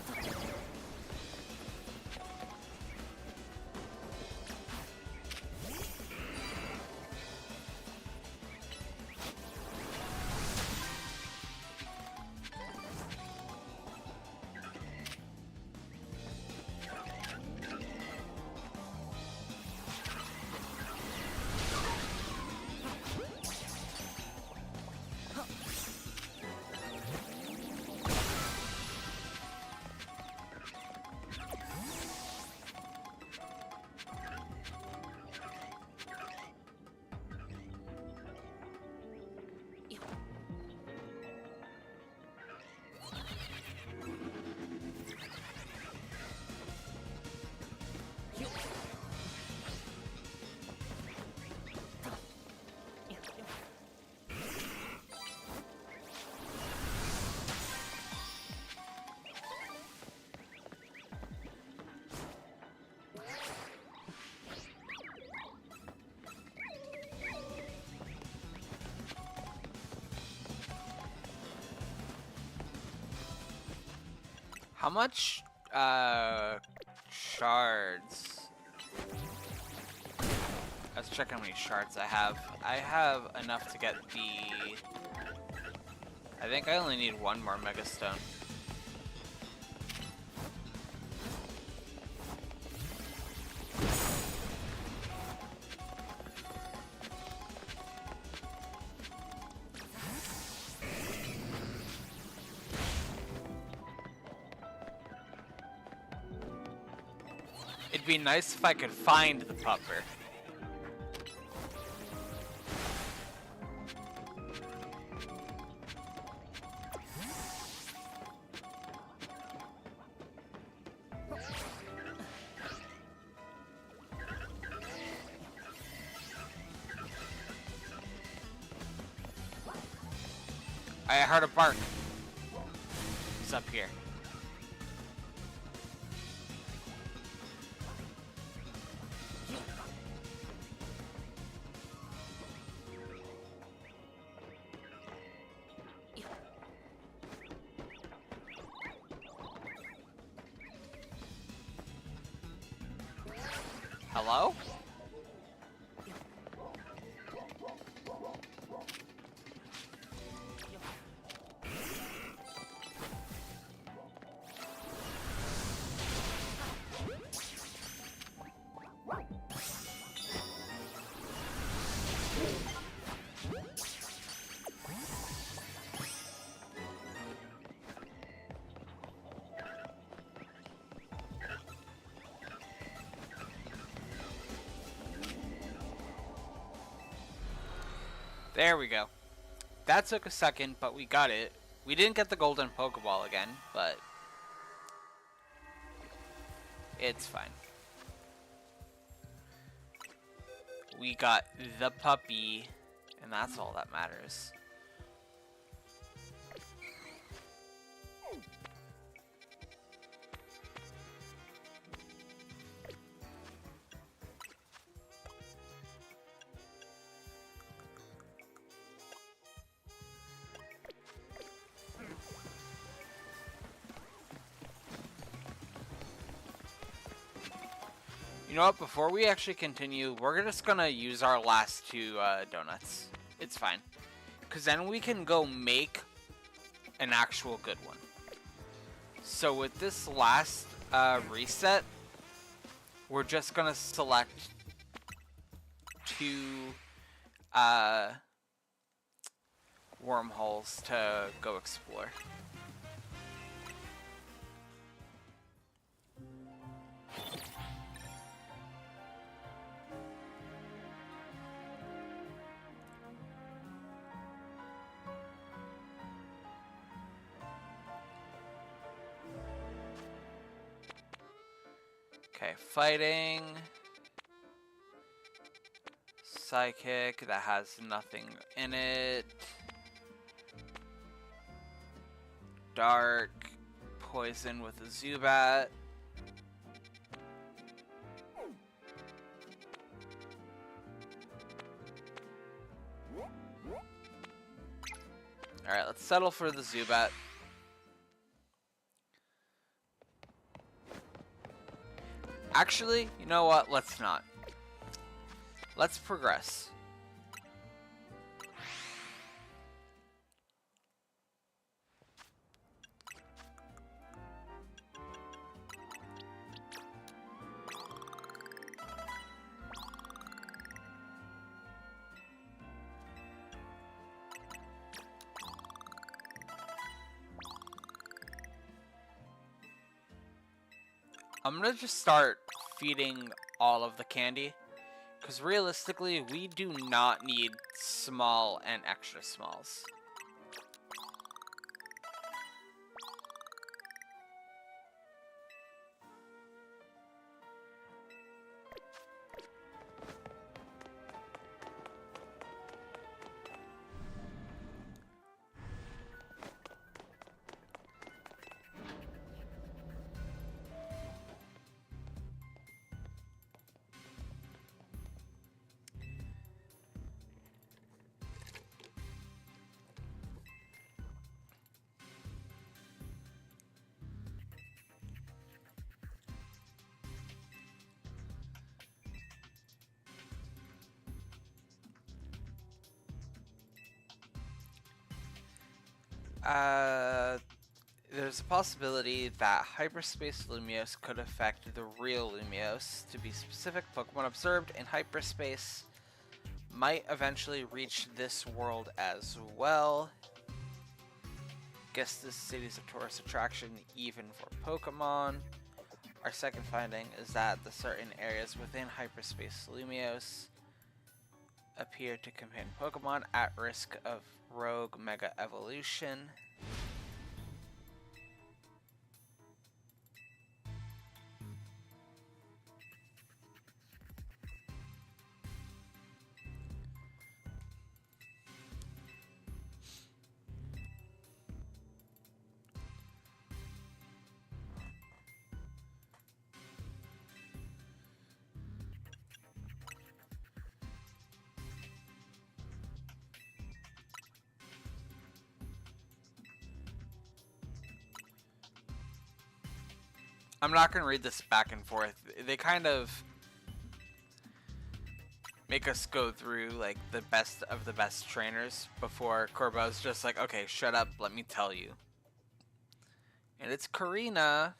How much shards? Let's check how many shards I have. I have enough to get the... I think I only need one more Mega Stone. It'd be nice if I could find the pupper. I heard a bark. He's up here. Hello? There we go. That took a second, but we got it. We didn't get the golden Pokeball again, but it's fine. We got the puppy, and that's all that matters. You know what, before we actually continue, we're just gonna use our last two donuts. It's fine. Because then we can go make an actual good one. So with this last reset, we're just gonna select two wormholes to go explore. Okay, fighting. Psychic, that has nothing in it. Dark, poison with a Zubat. Alright, let's settle for the Zubat. Actually, you know what? Let's not. Let's progress. I'm gonna just start feeding all of the candy, because realistically, we do not need small and extra smalls. There's a possibility that Hyper Space Lumiose could affect the real Lumiose. To be specific, Pokemon observed in hyperspace might eventually reach this world as well. Guess this city's a tourist attraction even for Pokemon. Our second finding is that the certain areas within Hyperspace Lumiose appear to contain Pokemon at risk of rogue Mega Evolution. I'm not going to read this back and forth. They kind of make us go through like the best of the best trainers before Corbo's just like, okay, shut up, let me tell you. And it's Karina.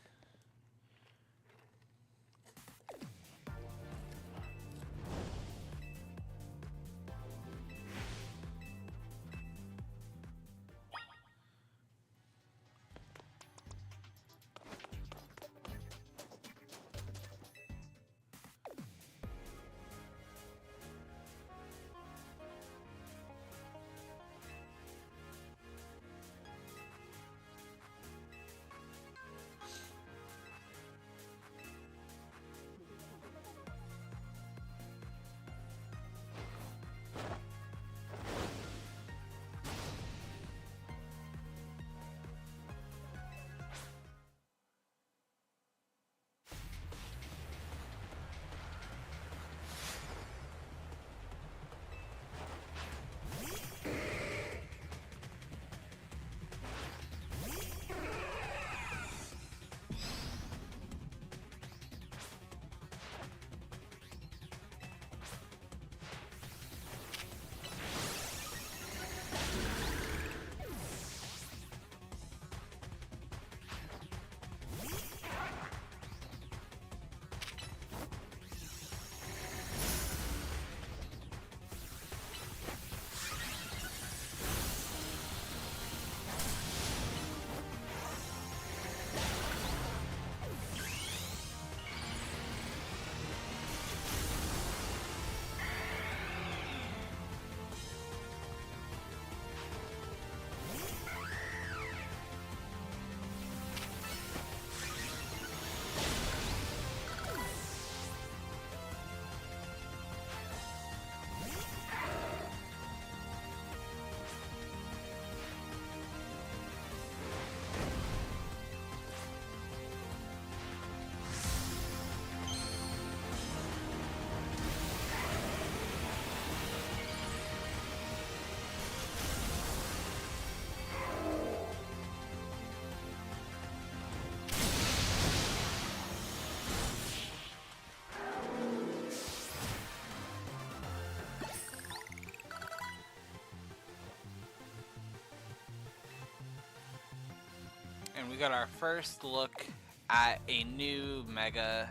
we got our first look at a new Mega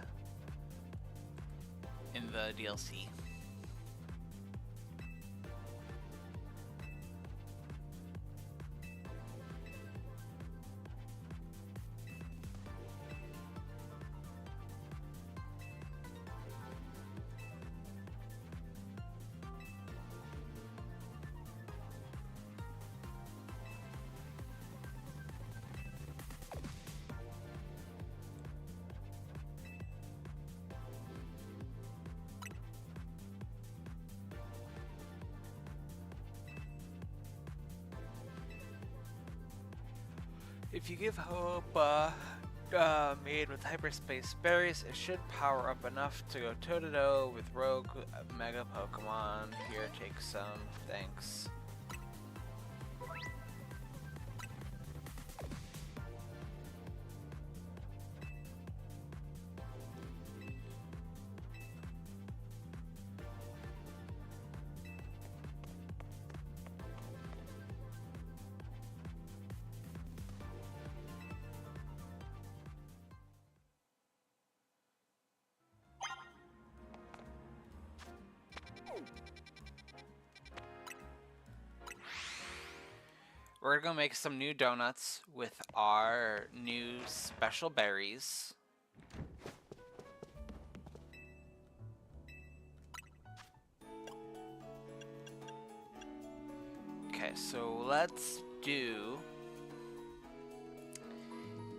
in the DLC. If you give hope made with hyperspace berries, it should power up enough to go toe-to-toe with rogue Mega Pokemon. Here, take some. Thanks. We're gonna make some new donuts with our new special berries. Okay, so let's do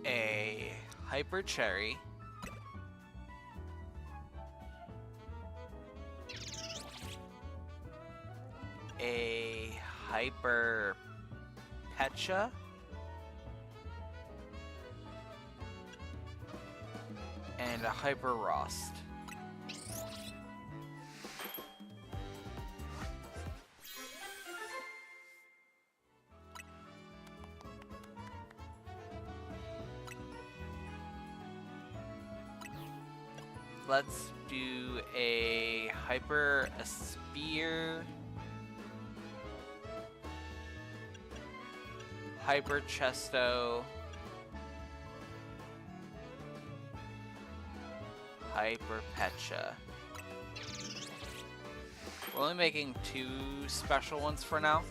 a Hyper Cherry. A Hyper Pecha, and a Hyper Rost. Let's do a Hyper Spear, Hyper Chesto, Hyper Pecha. We're only making 2 special ones for now.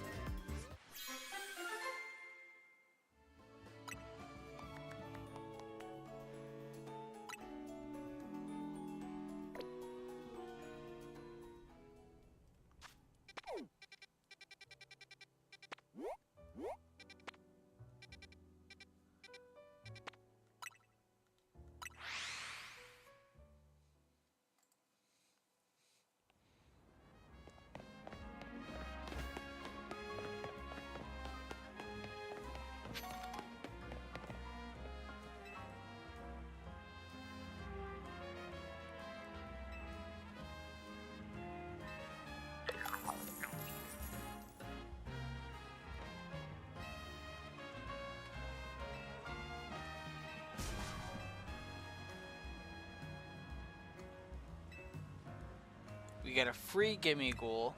We get a free Gimme Ghoul.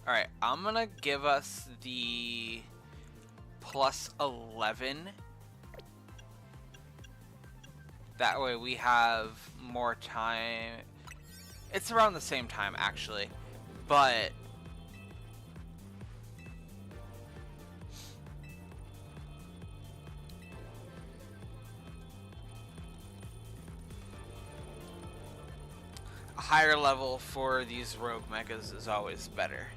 Alright, I'm gonna give us the plus 11. That way we have more time. It's around the same time, actually. But higher level for these rogue mechas is always better.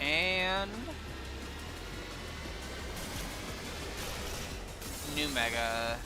And new mega.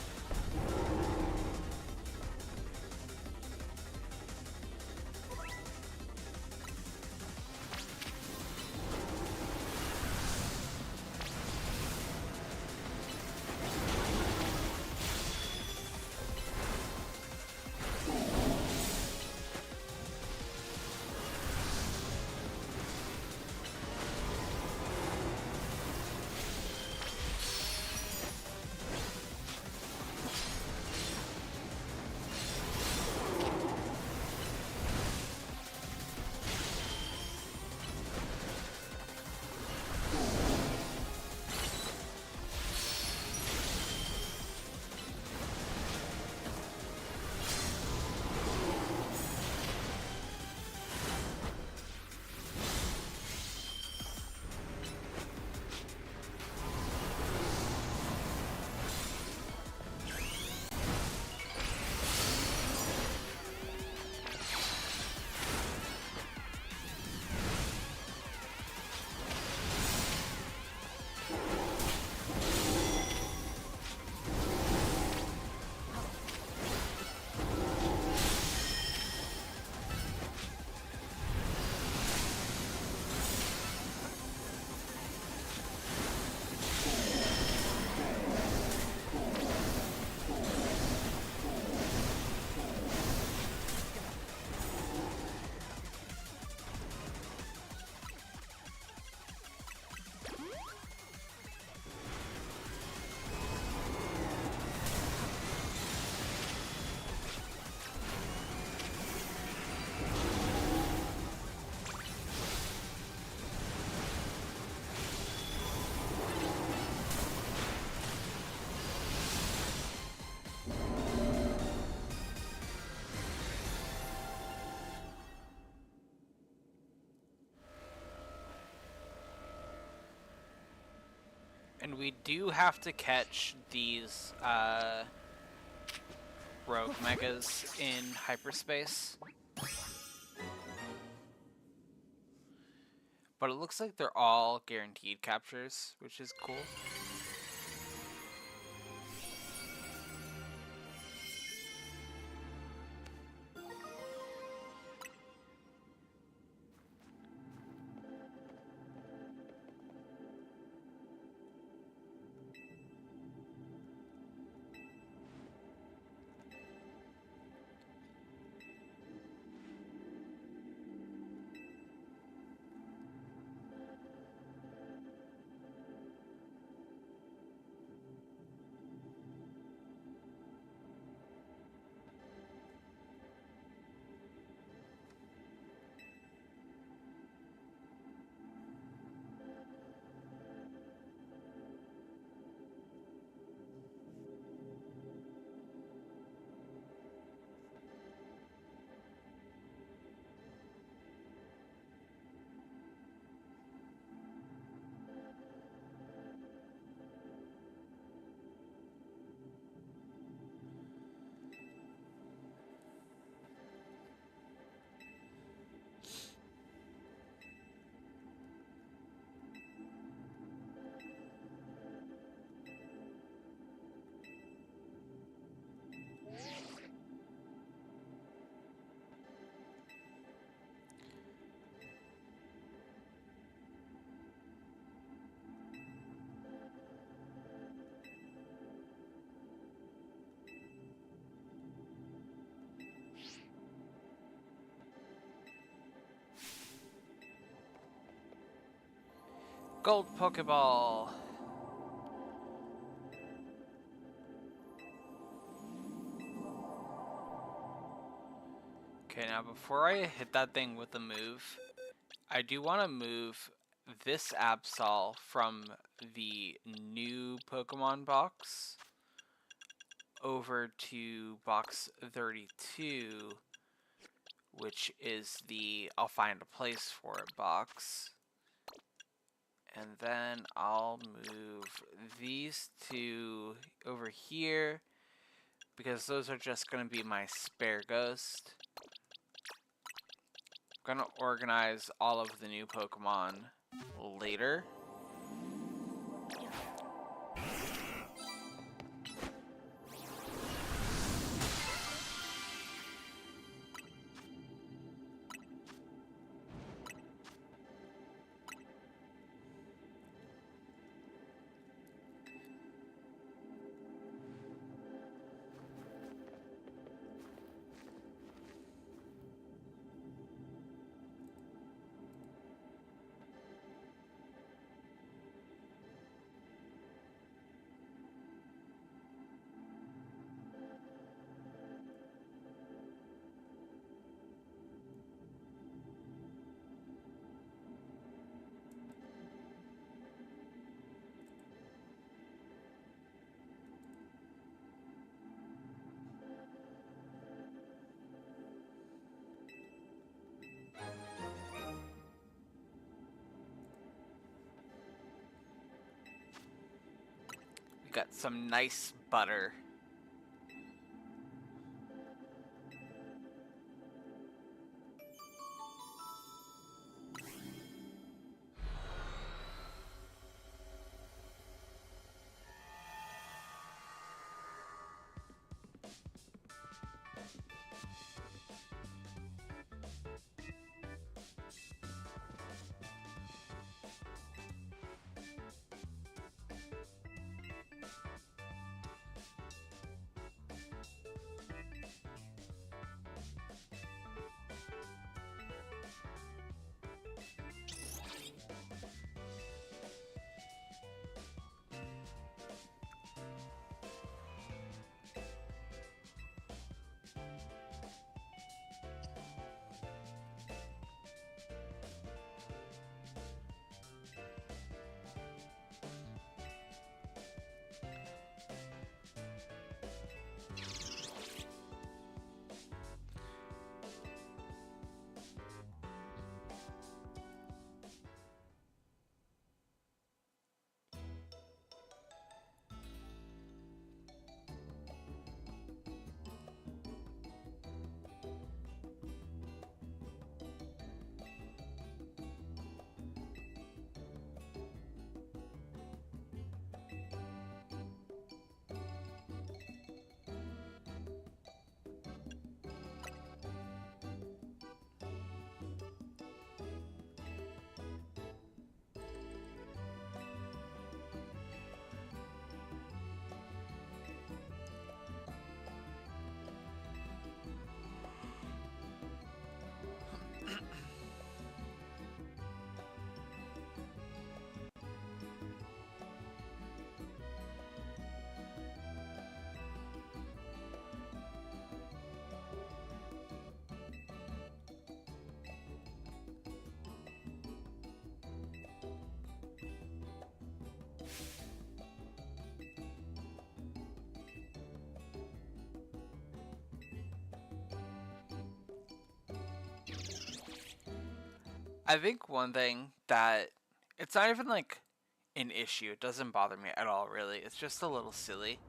And we do have to catch these rogue megas in hyperspace. But it looks like they're all guaranteed captures, which is cool. Gold Pokeball. Okay, now before I hit that thing with the move, I do want to move this Absol from the new Pokemon box over to box 32, which is the I'll find a place for it box. And then I'll move these two over here because those are just going to be my spare ghost. I'm going to organize all of the new Pokemon later. We got some nice butter. I think one thing that it's not even like an issue. It doesn't bother me at all, really. It's just a little silly.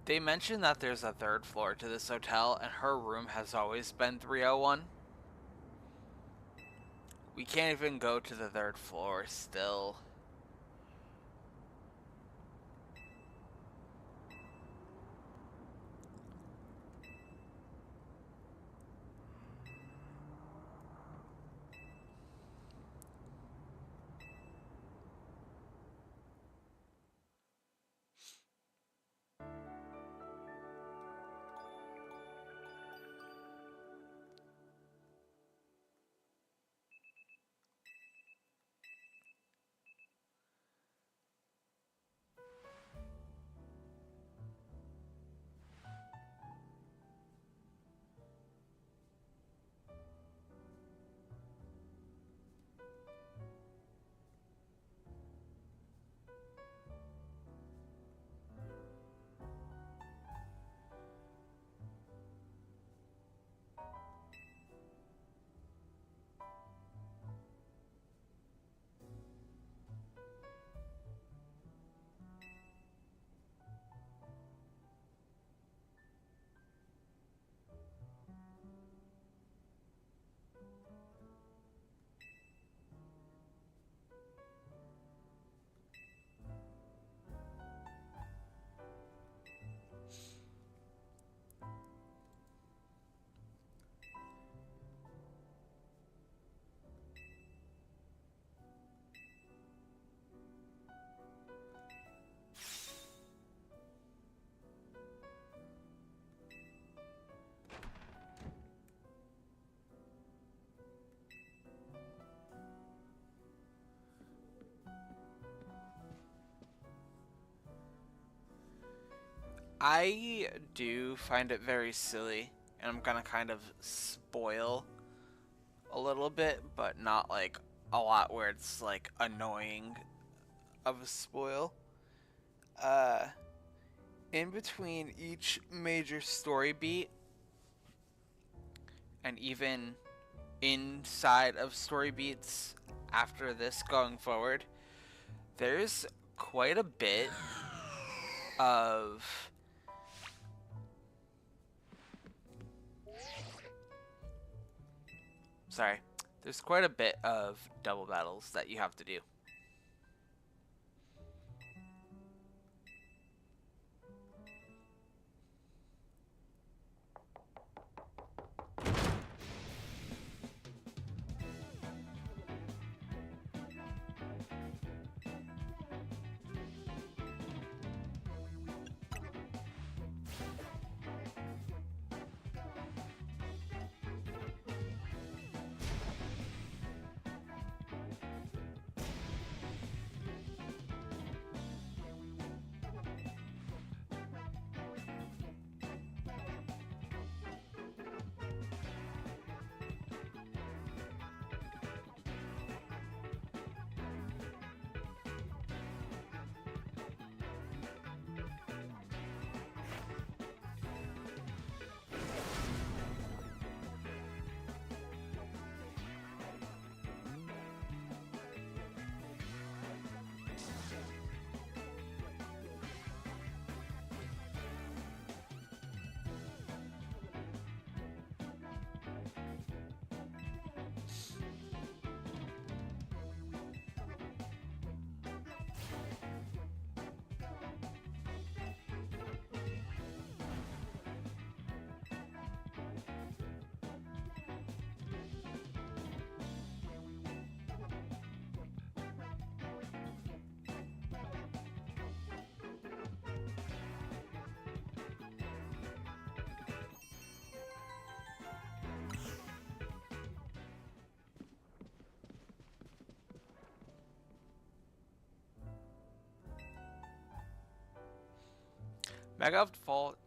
They mentioned that there's a third floor to this hotel, and her room has always been 301. We can't even go to the third floor still. I do find it very silly, and I'm gonna kind of spoil a little bit, but not like a lot where it's like annoying of a spoil. Uh, in between each major story beat, and even inside of story beats after this going forward, there's quite a bit of there's quite a bit of double battles that you have to do.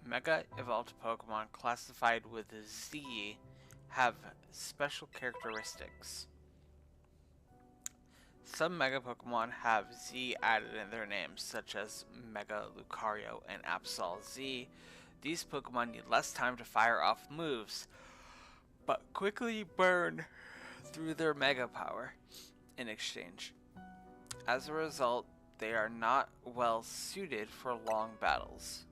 Mega evolved Pokemon classified with Z have special characteristics. Some Mega Pokemon have Z added in their names, such as Mega Lucario and Absol Z. These Pokemon need less time to fire off moves, but quickly burn through their Mega power in exchange. As a result, they are not well suited for long battles.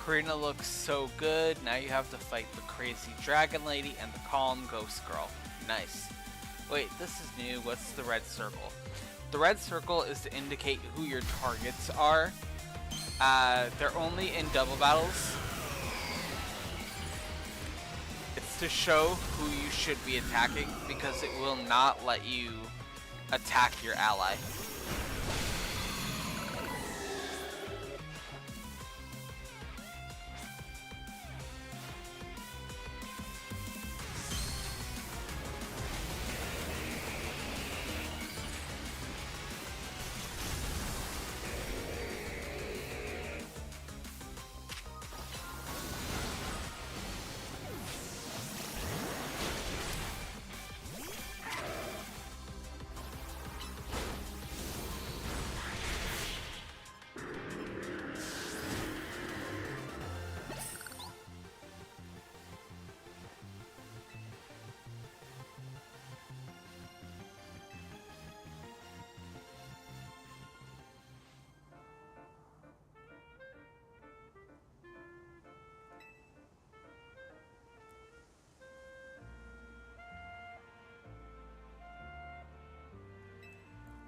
Karina looks so good. Now you have to fight the crazy dragon lady and the calm ghost girl. Nice. Wait, this is new. What's the red circle? The red circle is to indicate who your targets are. They're only in double battles. It's to show who you should be attacking because it will not let you attack your ally.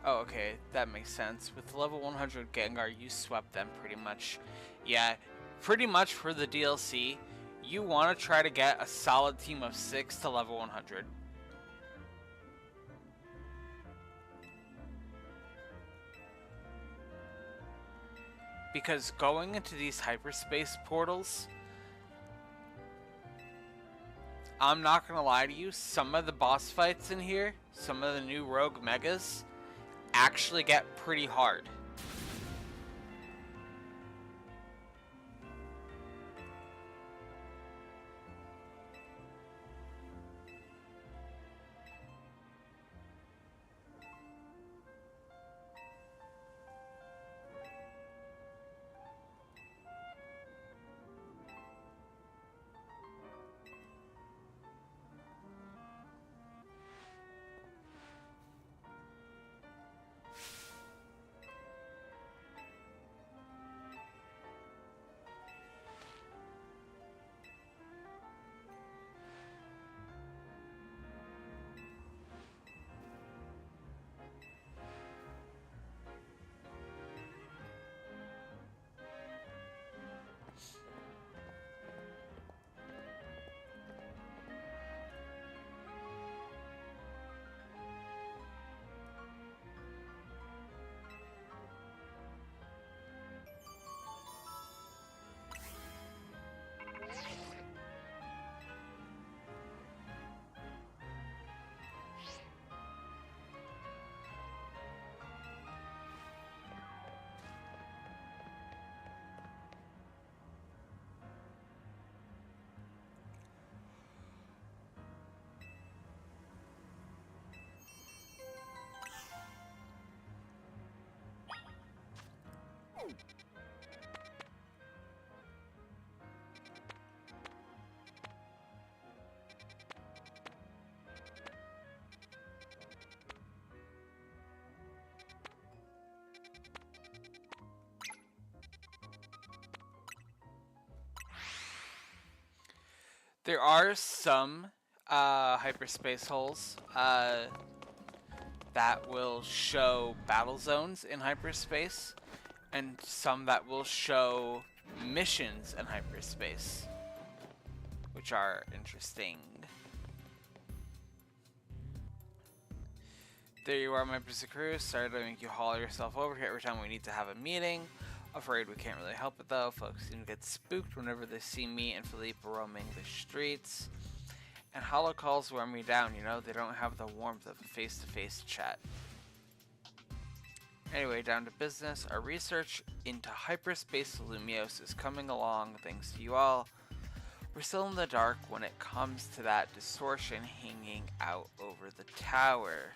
Oh, okay, that makes sense. With level 100 Gengar, you swept them pretty much. Yeah, pretty much for the DLC, you want to try to get a solid team of 6 to level 100. Because going into these hyperspace portals, I'm not gonna lie to you, some of the boss fights in here, some of the new rogue megas, actually get pretty hard. There are some hyperspace holes that will show battle zones in hyperspace, and some that will show missions in hyperspace, which are interesting. There you are, my busy crew. Sorry to make you haul yourself over here every time we need to have a meeting. Afraid we can't really help it though. Folks seem to get spooked whenever they see me and Philippe roaming the streets. And holo calls wear me down, you know? They don't have the warmth of a face-to-face chat. Anyway, down to business. Our research into Hyper Space Lumiose is coming along thanks to you all. We're still in the dark when it comes to that distortion hanging out over the tower.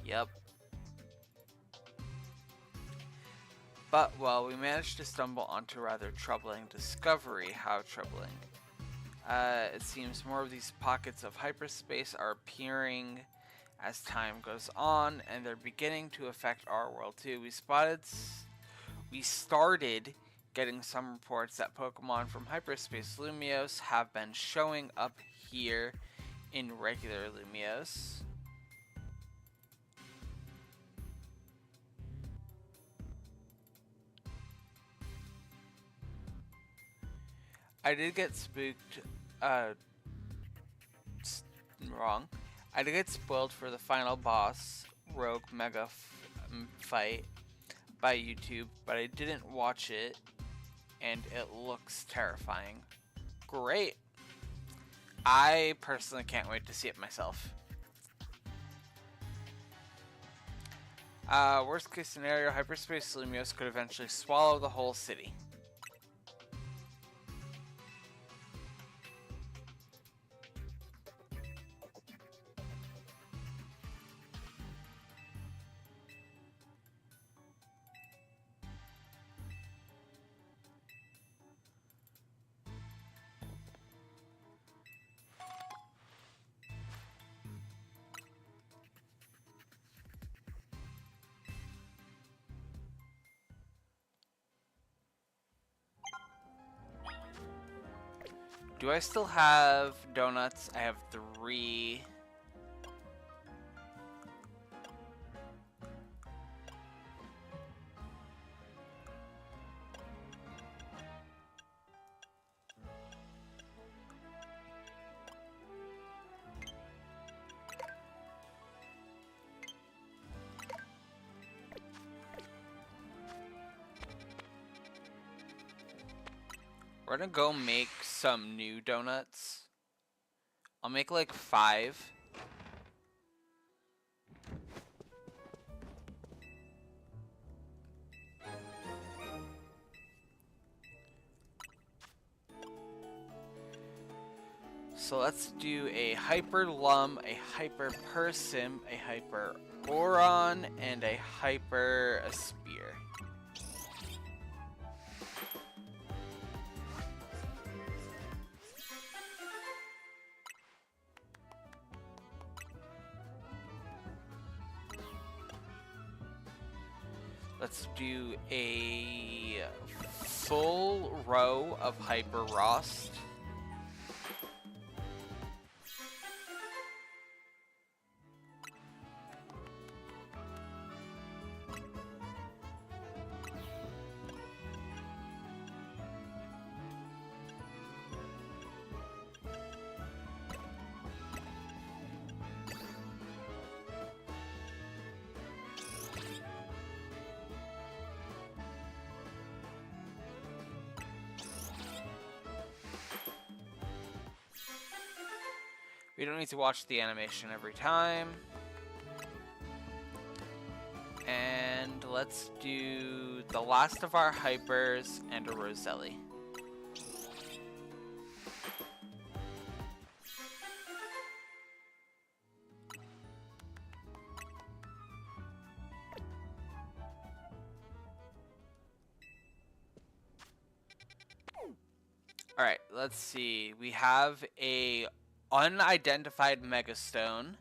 Yep. But, well, we managed to stumble onto a rather troubling discovery. How troubling? It seems more of these pockets of hyperspace are appearing as time goes on, and they're beginning to affect our world too. We started getting some reports that Pokemon from Hyperspace Lumiose have been showing up here in regular Lumiose. I did get spooked, wrong. I did get spoiled for the final boss, Rogue Mega fight, by YouTube, but I didn't watch it, and it looks terrifying. Great. I personally can't wait to see it myself. Worst case scenario, Hyperspace Lumiose could eventually swallow the whole city. Do I still have donuts? I have 3. We're gonna go make some new donuts. I'll make like 5. So let's do a Hyper Lum, a Hyper Persim, a Hyper Oron, and a Hyper Spear. Let's do a full row of Hyper Rost. We don't need to watch the animation every time. And let's do the last of our Hypers and a Roselli. Alright, let's see. We have a unidentified Megastone.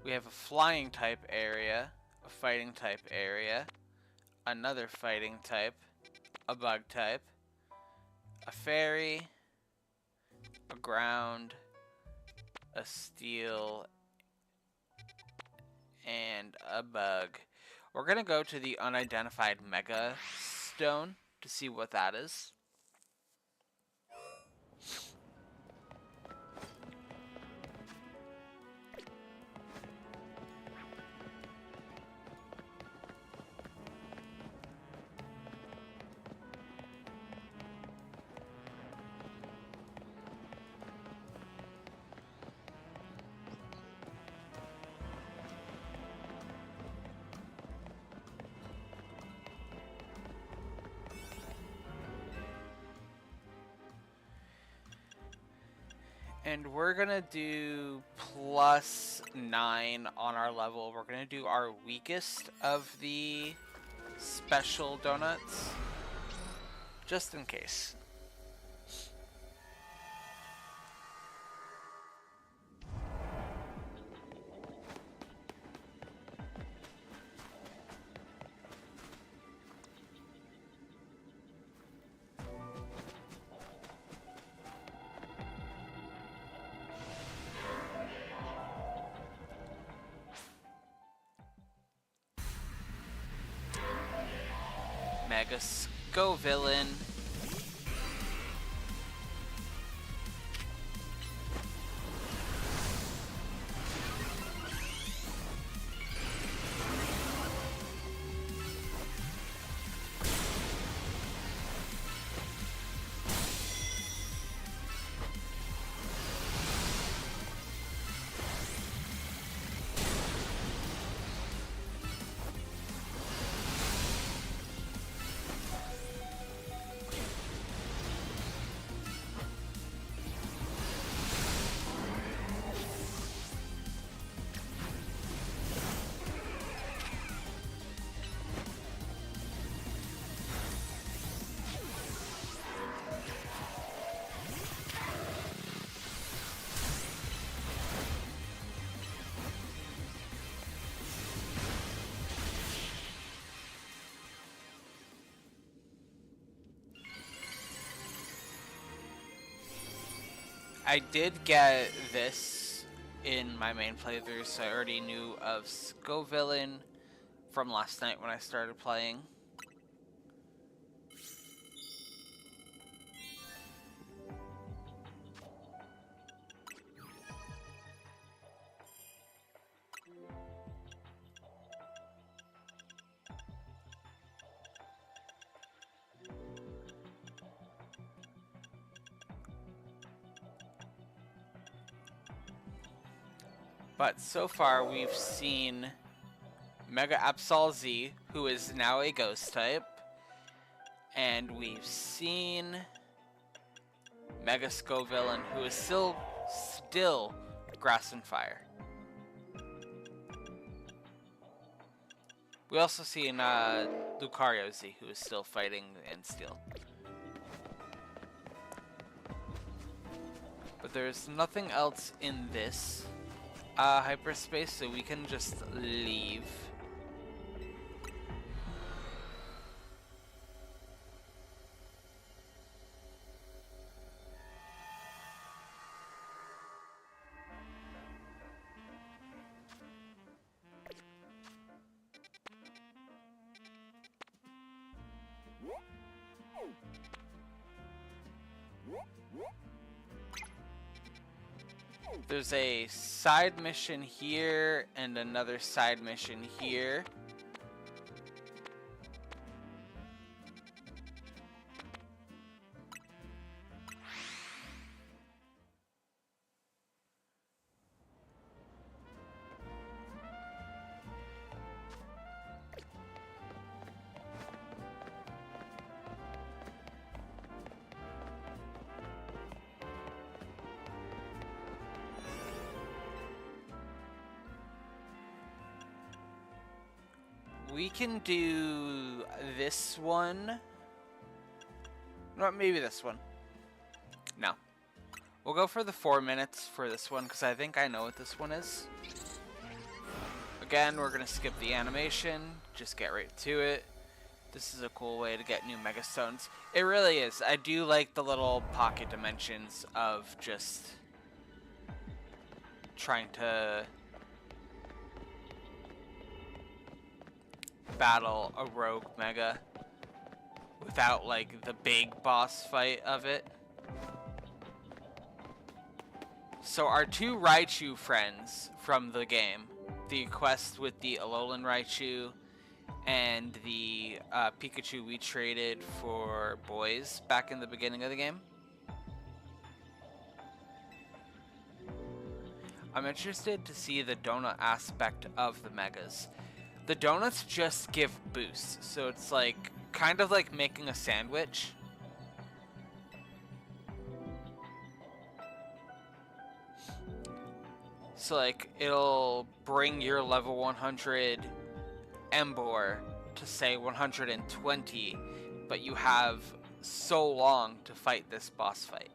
We have a flying type area, a fighting type area, another fighting type, a bug type, a fairy, a ground, a steel, and a bug. We're gonna go to the unidentified Mega Stone to see what that is. And we're gonna do +9 on our level. We're gonna do our weakest of the special donuts, just in case. Mega Scovillain. I did get this in my main playthrough, so I already knew of Scovillain from last night when I started playing. But so far we've seen Mega Absol Z, who is now a ghost type, and we've seen Mega Scovillain, who is still Grass and Fire. We also seen Lucario Z, who is still fighting in Steel. But there's nothing else in this hyperspace, so we can just leave. There's a side mission here and another side mission here. We can do this one. Or maybe this one. No. We'll go for the 4 minutes for this one, because I think I know what this one is. Again, we're going to skip the animation. Just get right to it. This is a cool way to get new Mega Stones. It really is. I do like the little pocket dimensions of just trying to battle a rogue Mega without like the big boss fight of it. So our two Raichu friends from the game, the quest with the Alolan Raichu and the Pikachu we traded for boys back in the beginning of the game. I'm interested to see the donut aspect of the Megas. The donuts just give boosts, so it's like kind of like making a sandwich. So like it'll bring your level 100 Emboar to say 120, but you have so long to fight this boss fight.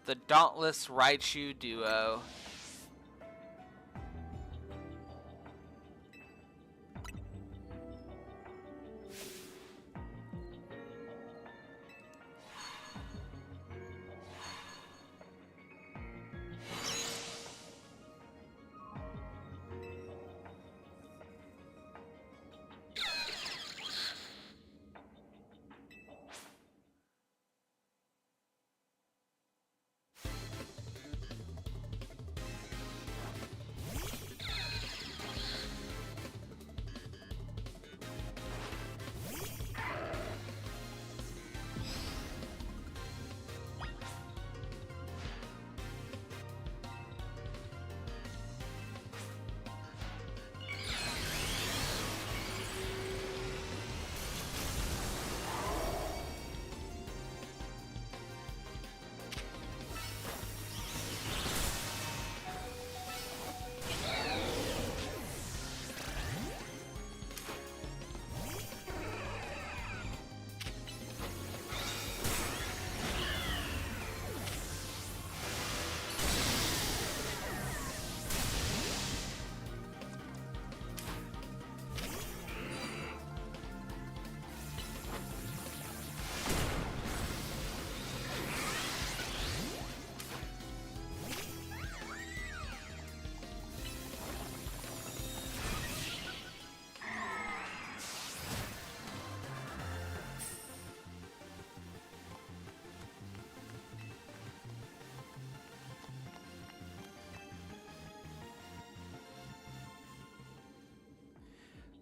The Dauntless Raichu duo.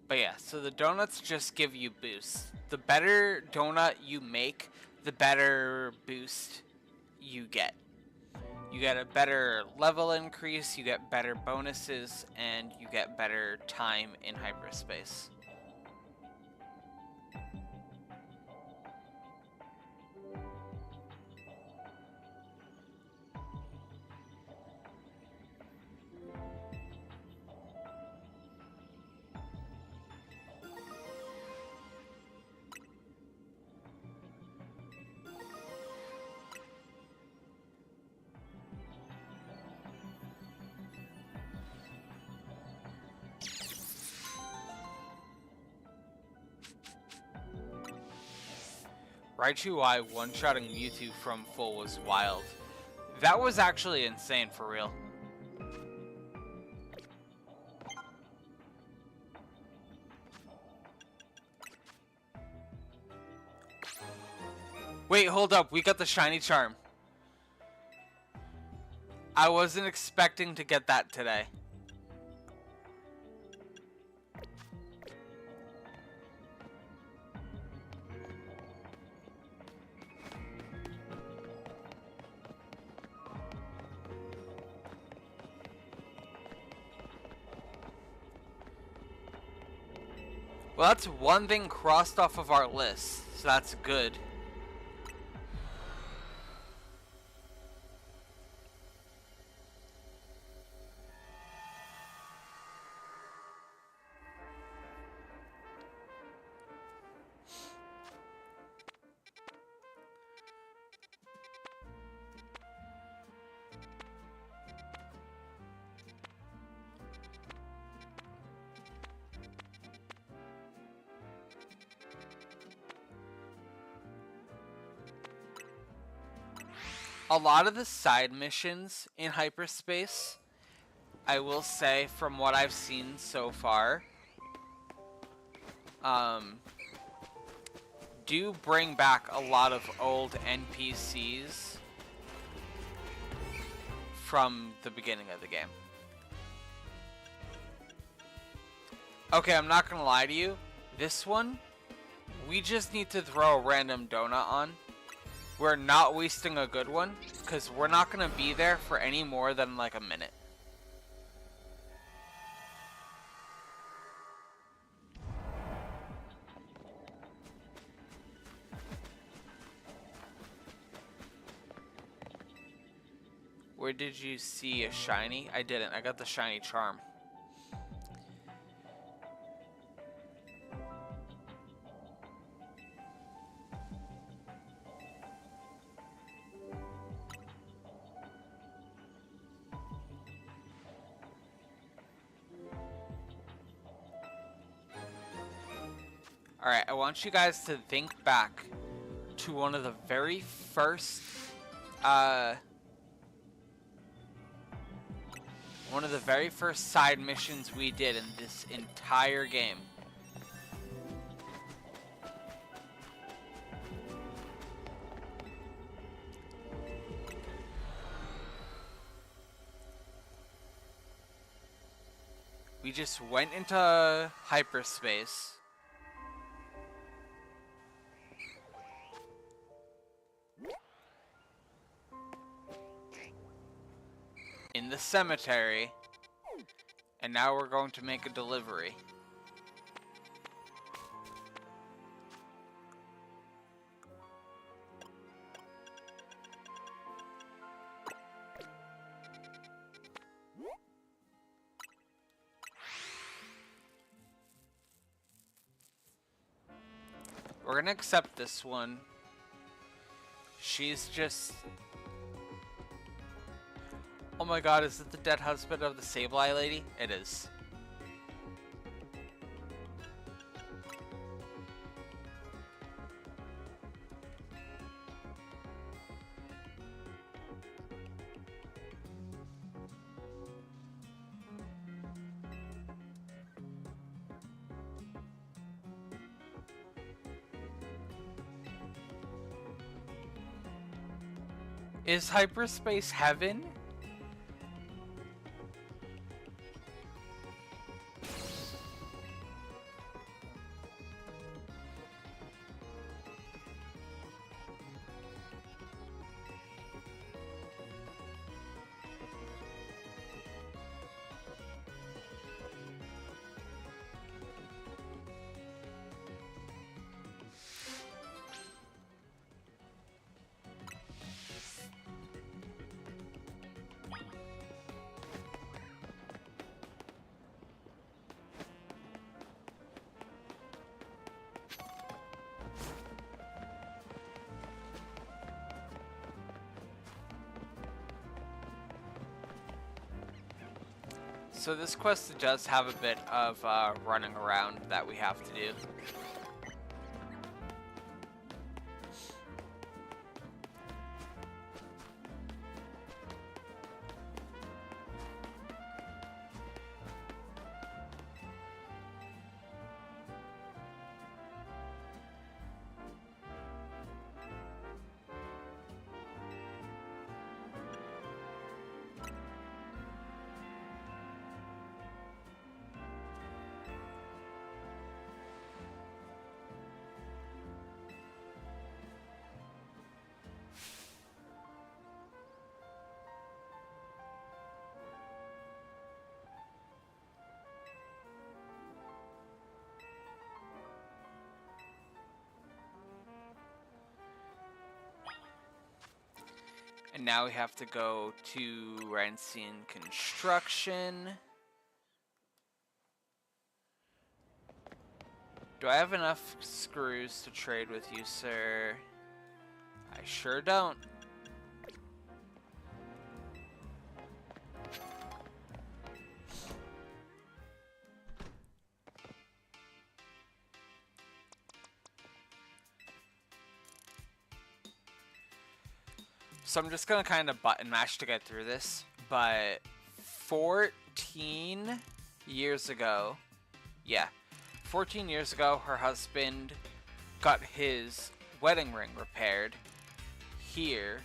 But yeah, so the donuts just give you boosts. The better donut you make, the better boost you get. You get a better level increase, you get better bonuses, and you get better time in hyperspace. Raichu I one-shotting Mewtwo from full was wild. That was actually insane for real. Wait, hold up. We got the shiny charm. I wasn't expecting to get that today. Well, that's one thing crossed off of our list, so that's good. A lot of the side missions in hyperspace, I will say, from what I've seen so far, do bring back a lot of old NPCs from the beginning of the game. Okay, I'm not gonna lie to you. This one, we just need to throw a random donut on. We're not wasting a good one, because we're not going to be there for any more than like a minute. Where did you see a shiny? I didn't. I got the shiny charm. Alright, I want you guys to think back to one of the very first, side missions we did in this entire game. We just went into hyperspace. In the cemetery, and now we're going to make a delivery. We're gonna accept this one. She's just... Oh my god, is it the dead husband of the Sableye lady? It is. Is hyperspace heaven? So this quest does have a bit of running around that we have to do. And now we have to go to Rancine Construction. Do I have enough screws to trade with you, sir? I sure don't. So I'm just gonna kind of button mash to get through this, but 14 years ago, yeah, 14 years ago, her husband got his wedding ring repaired here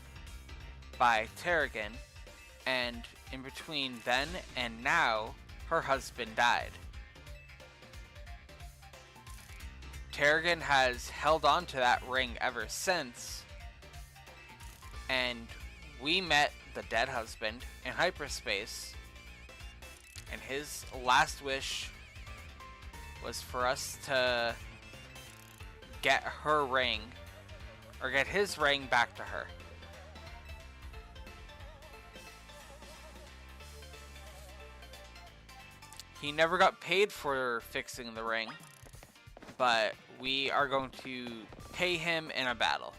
by Terrigan, and in between then and now, her husband died. Terrigan has held on to that ring ever since, and we met the dead husband in hyperspace, and his last wish was for us to get her ring, or get his ring back to her. He never got paid for fixing the ring, but we are going to pay him in a battle.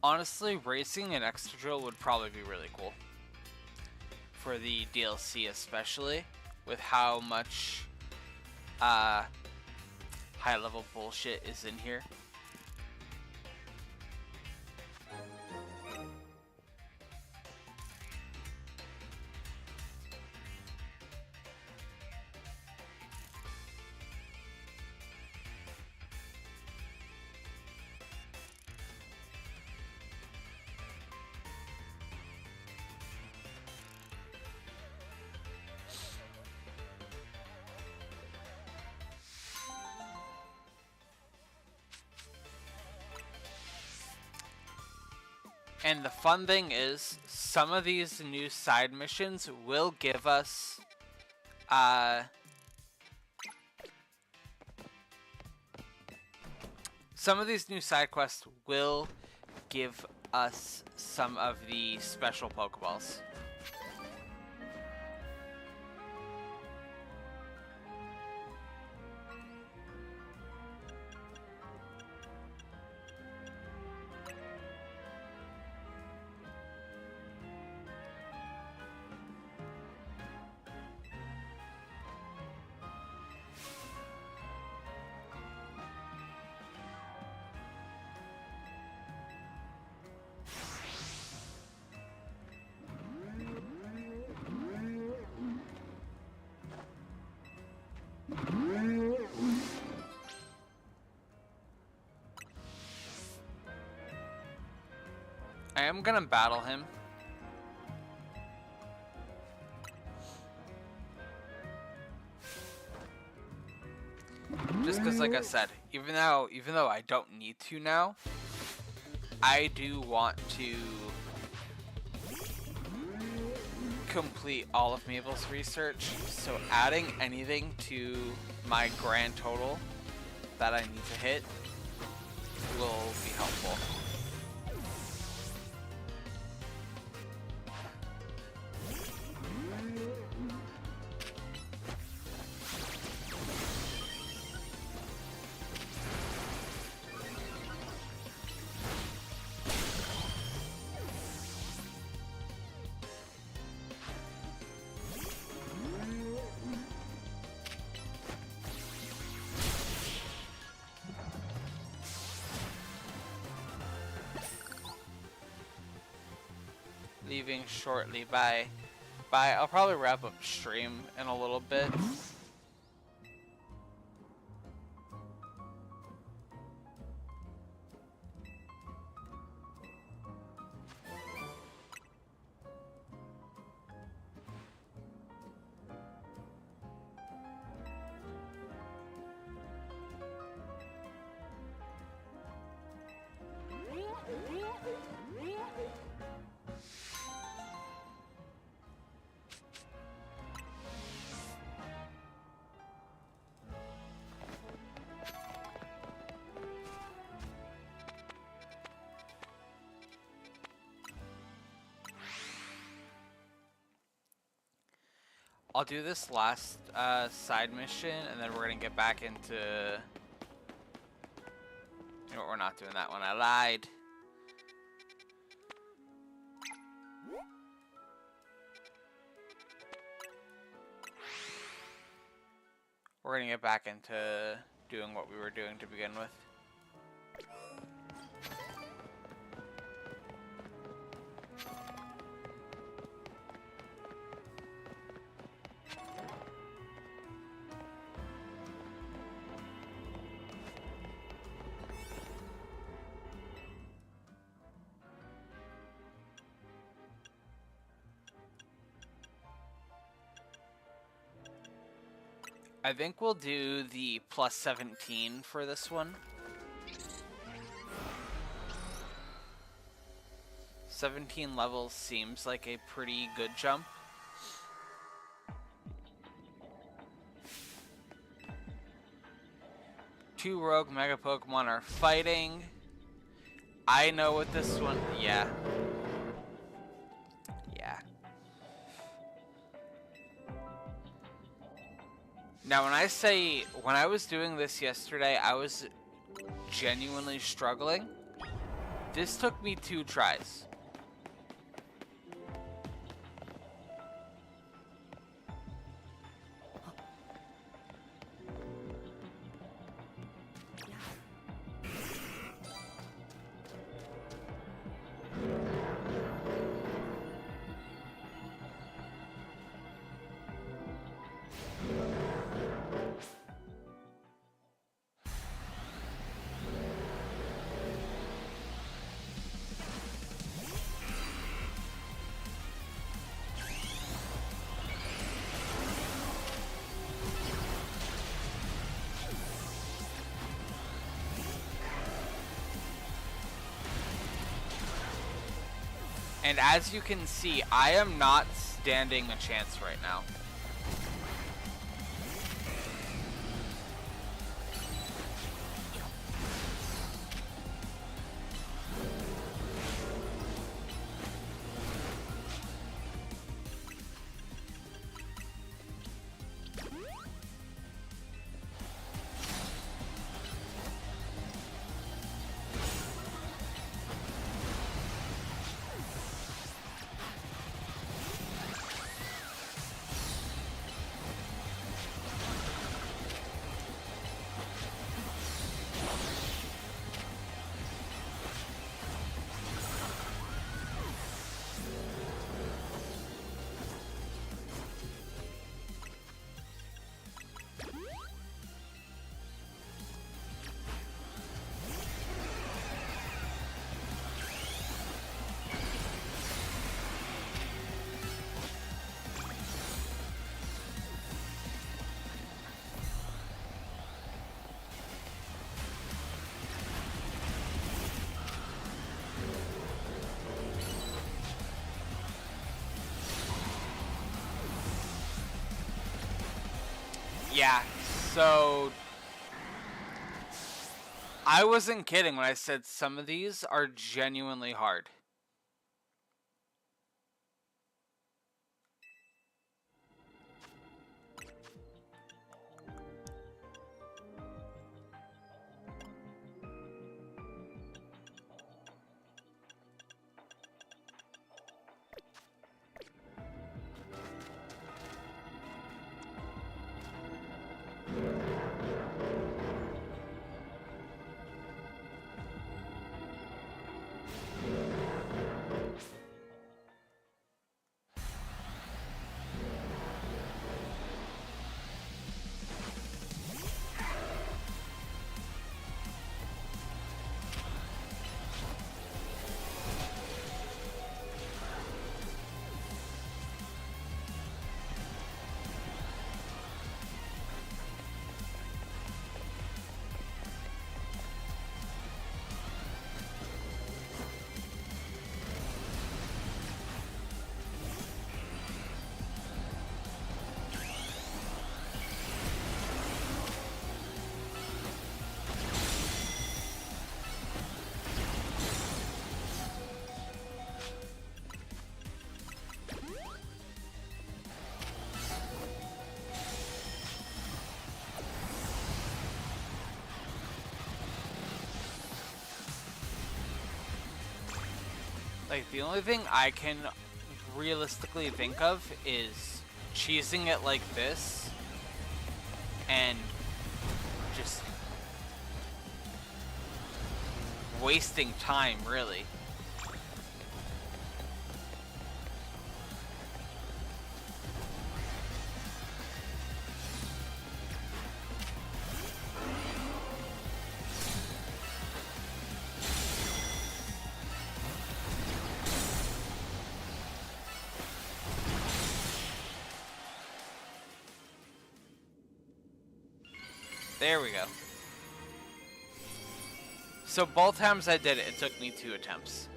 Honestly, racing an extra drill would probably be really cool. For the DLC especially, with how much high level bullshit is in here. And the fun thing is, some of these new side missions will give us, some of these new side quests will give us some of the special Pokeballs. I am gonna battle him. Just because, like I said, even though I don't need to now, I do want to complete all of Mabel's research, so adding anything to my grand total that I need to hit will be helpful. Leaving shortly. Bye. I'll probably wrap up stream in a little bit. I'll do this last side mission, and then we're gonna get back into. You know what? We're not doing that one. I lied. We're gonna get back into doing what we were doing to begin with. I think we'll do the plus 17 for this one. 17 levels seems like a pretty good jump. Two rogue mega Pokemon are fighting. I know what this one. Yeah. Now, when I was doing this yesterday, I was genuinely struggling. This took me 2 tries. And as you can see, I am not standing a chance right now. Yeah, so I wasn't kidding when I said some of these are genuinely hard. Like, the only thing I can realistically think of is cheesing it like this and just wasting time, really. There we go. So both times I did it, it took me 2 attempts.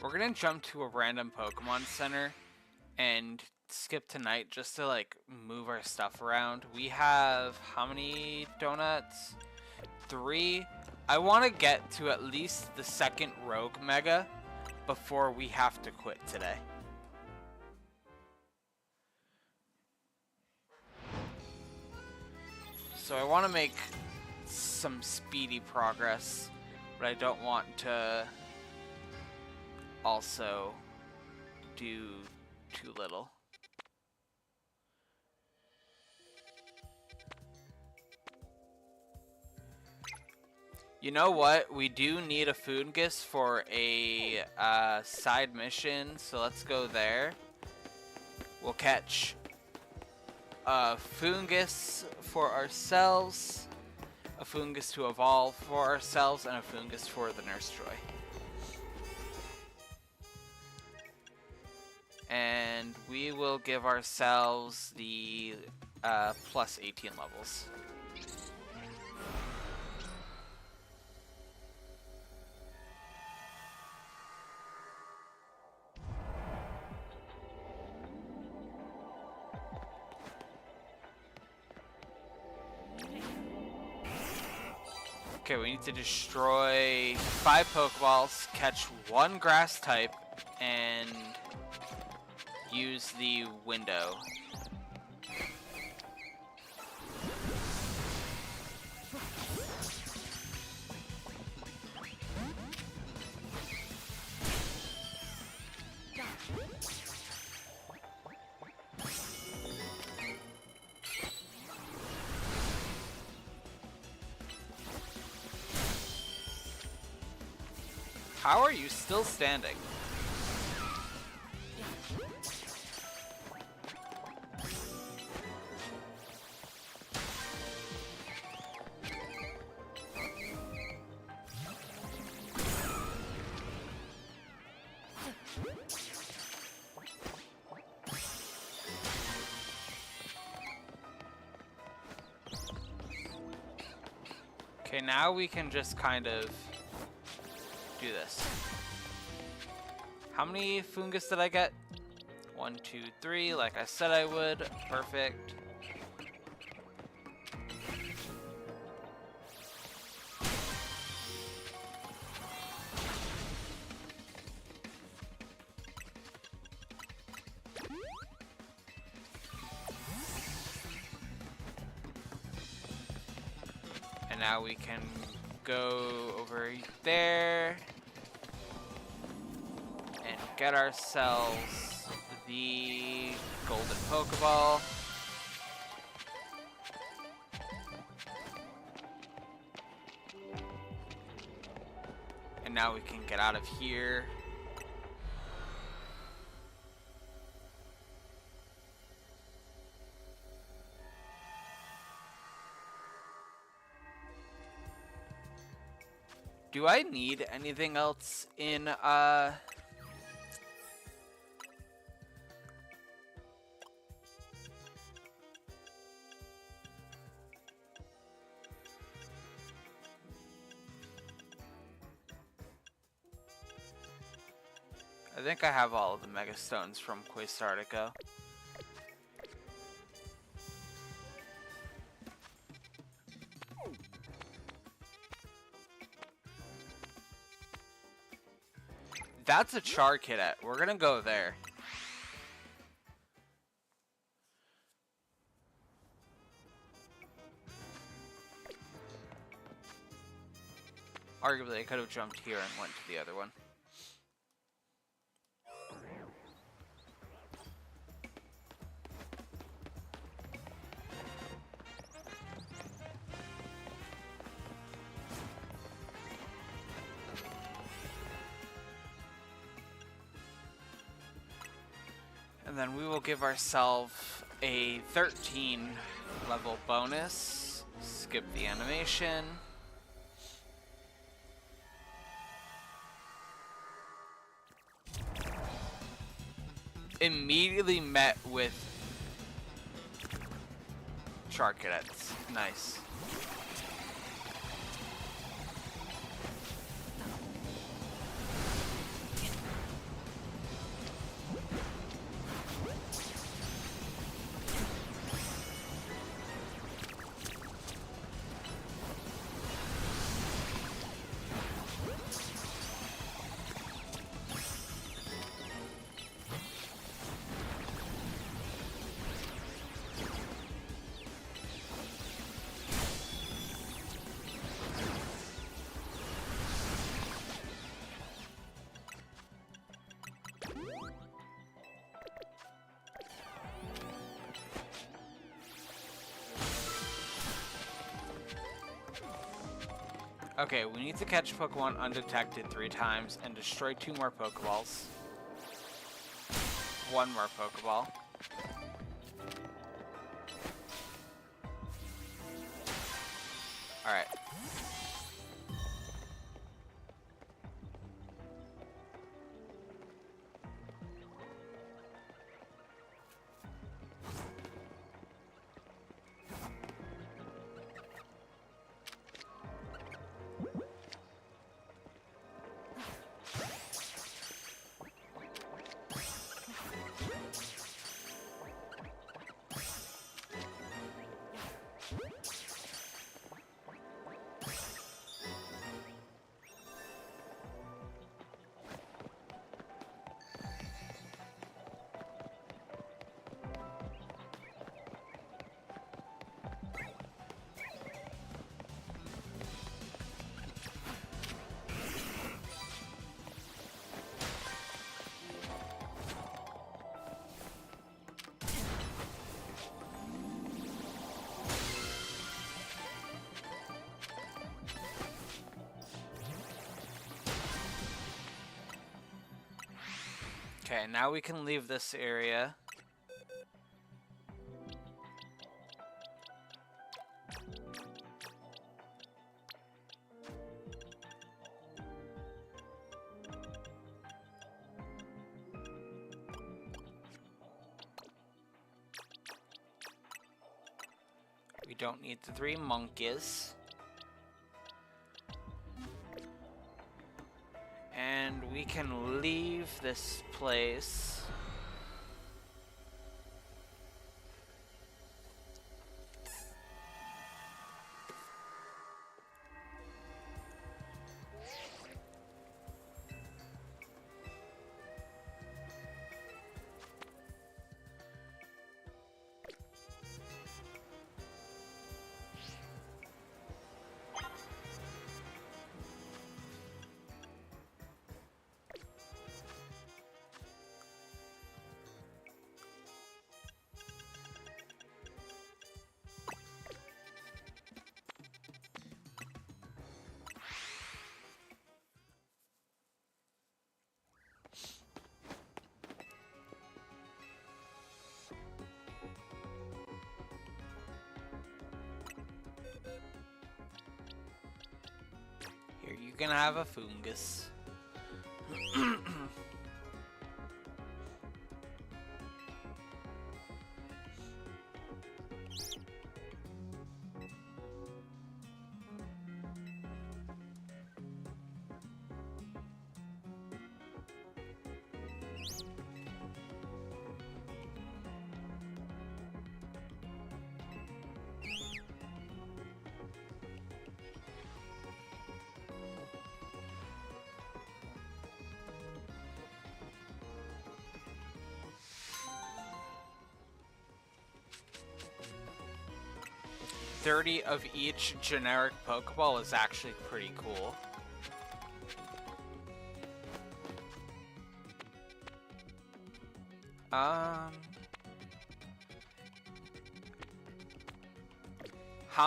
We're gonna jump to a random Pokemon Center and skip tonight just to like move our stuff around. We have how many donuts? 3. I want to get to at least the second Rogue Mega before we have to quit today. So I want to make some speedy progress, but I don't want to also do too little. You know what? We do need a Fungus for a side mission, so let's go there. We'll catch a Fungus for ourselves, a Fungus to evolve for ourselves, and a Fungus for the Nurse Joy. And we will give ourselves the plus 18 levels. Okay, we need to destroy 5 Pokeballs, catch 1 Grass type, and use the window. How are you still standing? Okay, now we can just kind of do this. How many Fungus did I get? 1, 2, 3, like I said I would. Perfect. And now we can go over there and get ourselves the golden Pokeball. And now we can get out of here. Do I need anything else in, I think I have all of the Mega Stones from Quastartico. That's a Char Cadet. We're gonna go there. Arguably, I could have jumped here and went to the other one. And then we will give ourselves a 13 level bonus. Skip the animation. Immediately met with Char Cadets. Nice. Okay, we need to catch Pokemon undetected 3 times and destroy 2 more Pokeballs. 1 more Pokeball. Alright. Okay, now we can leave this area. We don't need the 3 monkeys. And we can leave this place. Here, you can have a fungus. $30 of each generic Pokeball is actually pretty cool. How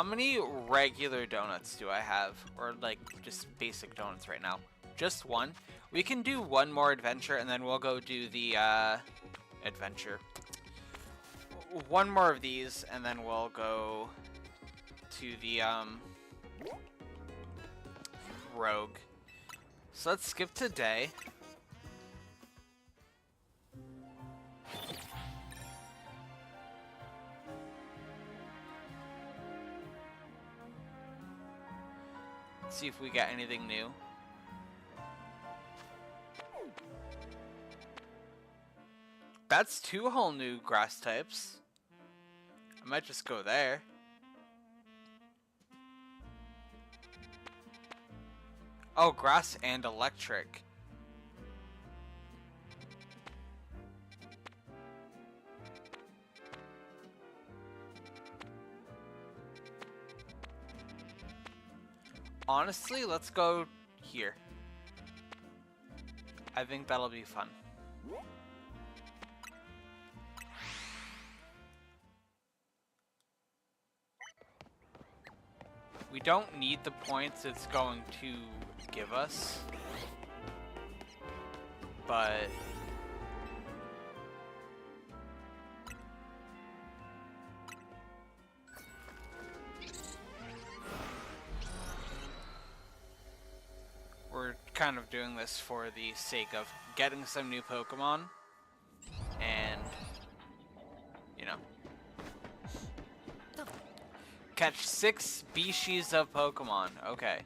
many regular donuts do I have? Or like just basic donuts right now? Just 1. We can do 1 more adventure and then we'll go do the adventure. 1 more of these and then we'll go to the rogue. So let's skip today. Let's see if we got anything new. That's 2 whole new grass types. I might just go there. Oh, grass and electric. Honestly, let's go here. I think that'll be fun. We don't need the points it's going to give us, but we're kind of doing this for the sake of getting some new Pokemon and, you know, catch 6 species of Pokemon. Okay.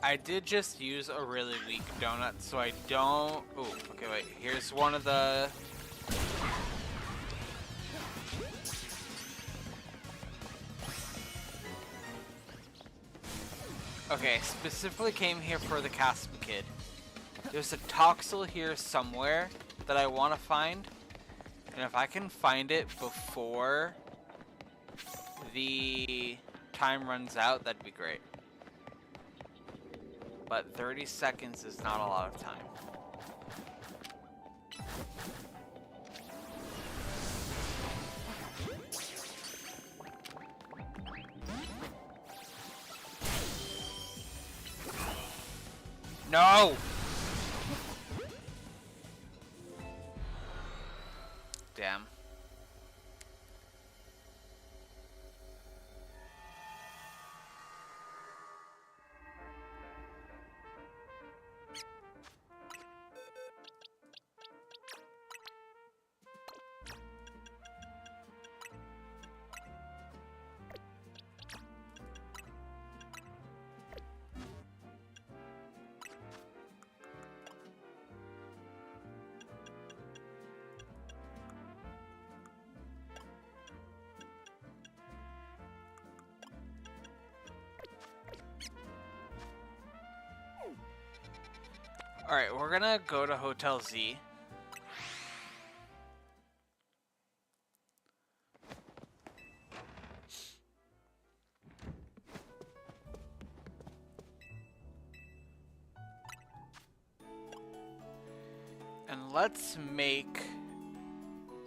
I did just use a really weak donut, so I don't... Ooh, okay, wait. Here's one of the... Okay, specifically came here for the Caspa Kid. There's a Toxel here somewhere that I want to find. And if I can find it before the time runs out, that'd be great. But 30 seconds is not a lot of time. No! Damn. Alright, we're gonna go to Hotel Z. And let's make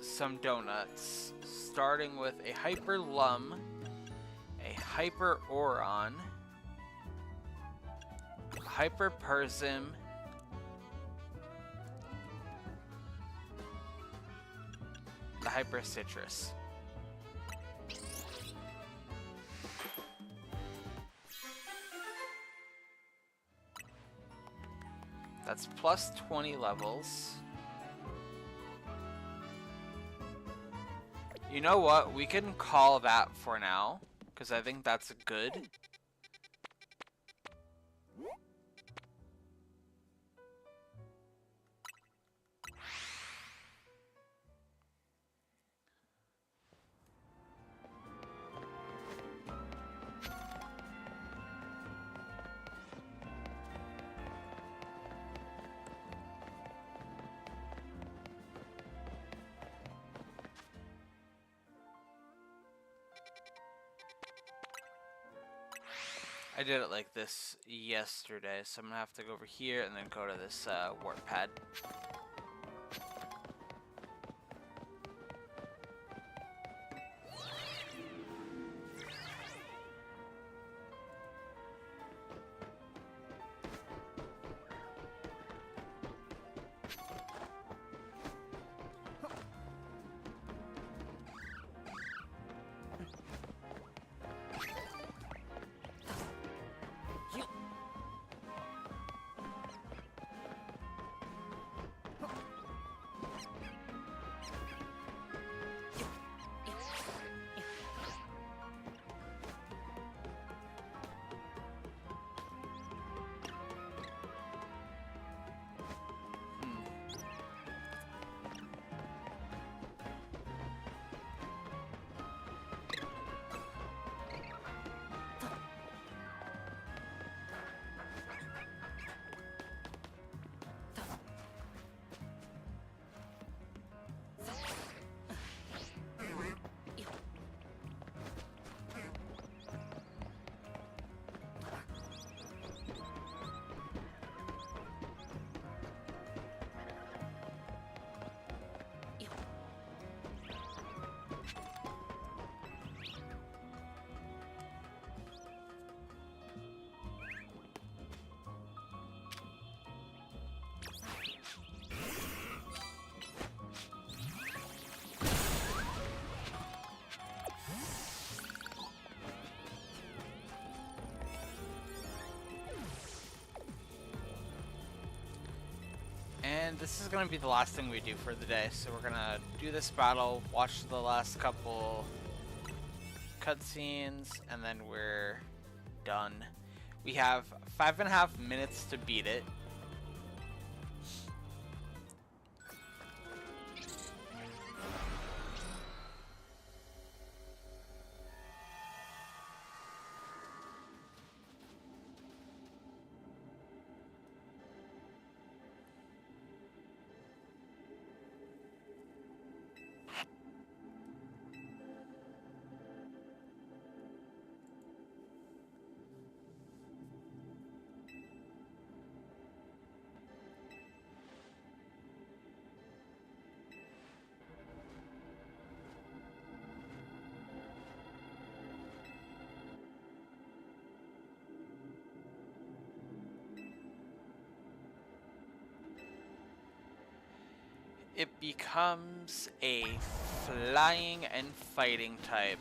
some donuts, starting with a Hyper Lum, a Hyper Oron, Hyper Persim, the Hyper Citrus. That's plus 20 levels. You know what? We can call that for now, because I think that's good. I did it like this yesterday, so I'm gonna have to go over here and then go to this warp pad. And this is going to be the last thing we do for the day. So we're going to do this battle, watch the last couple cutscenes, and then we're done. We have 5.5 minutes to beat it. It becomes a flying and fighting type.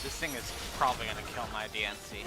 This thing is probably gonna kill my DNC.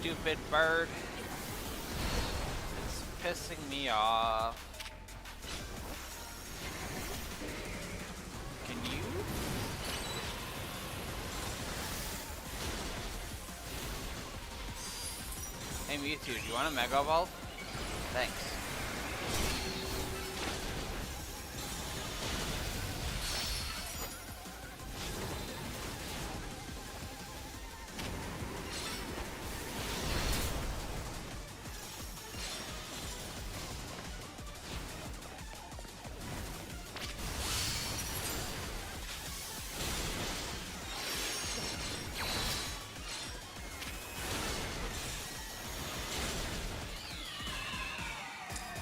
Stupid bird is pissing me off. Can you? Hey Mewtwo, do you want a Mega Evolve? Thanks.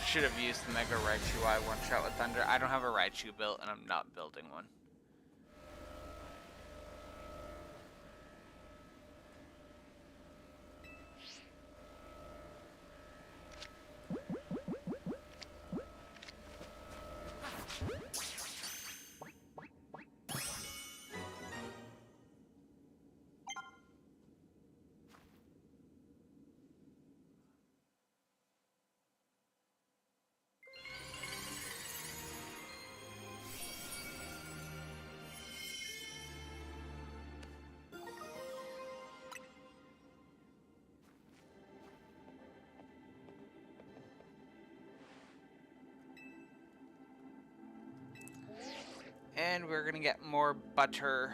Should have used the Mega Raichu I one-shot with Thunder. I don't have a Raichu built, and I'm not building one. And we're gonna get more butter.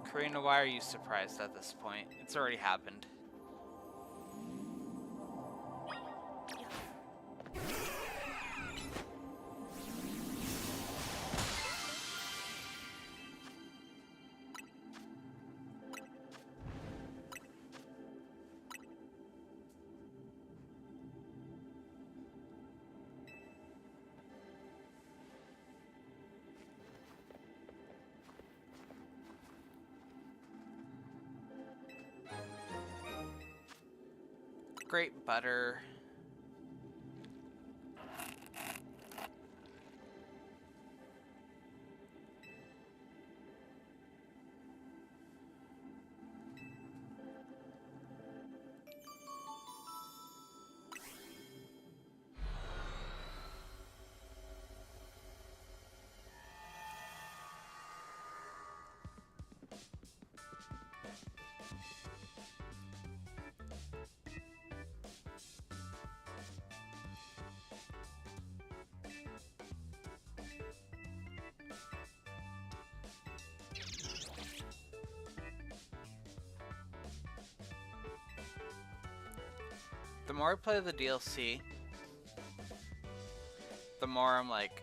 Karina, why are you surprised at this point? It's already happened. Great butter. The more I play the DLC, the more I'm like,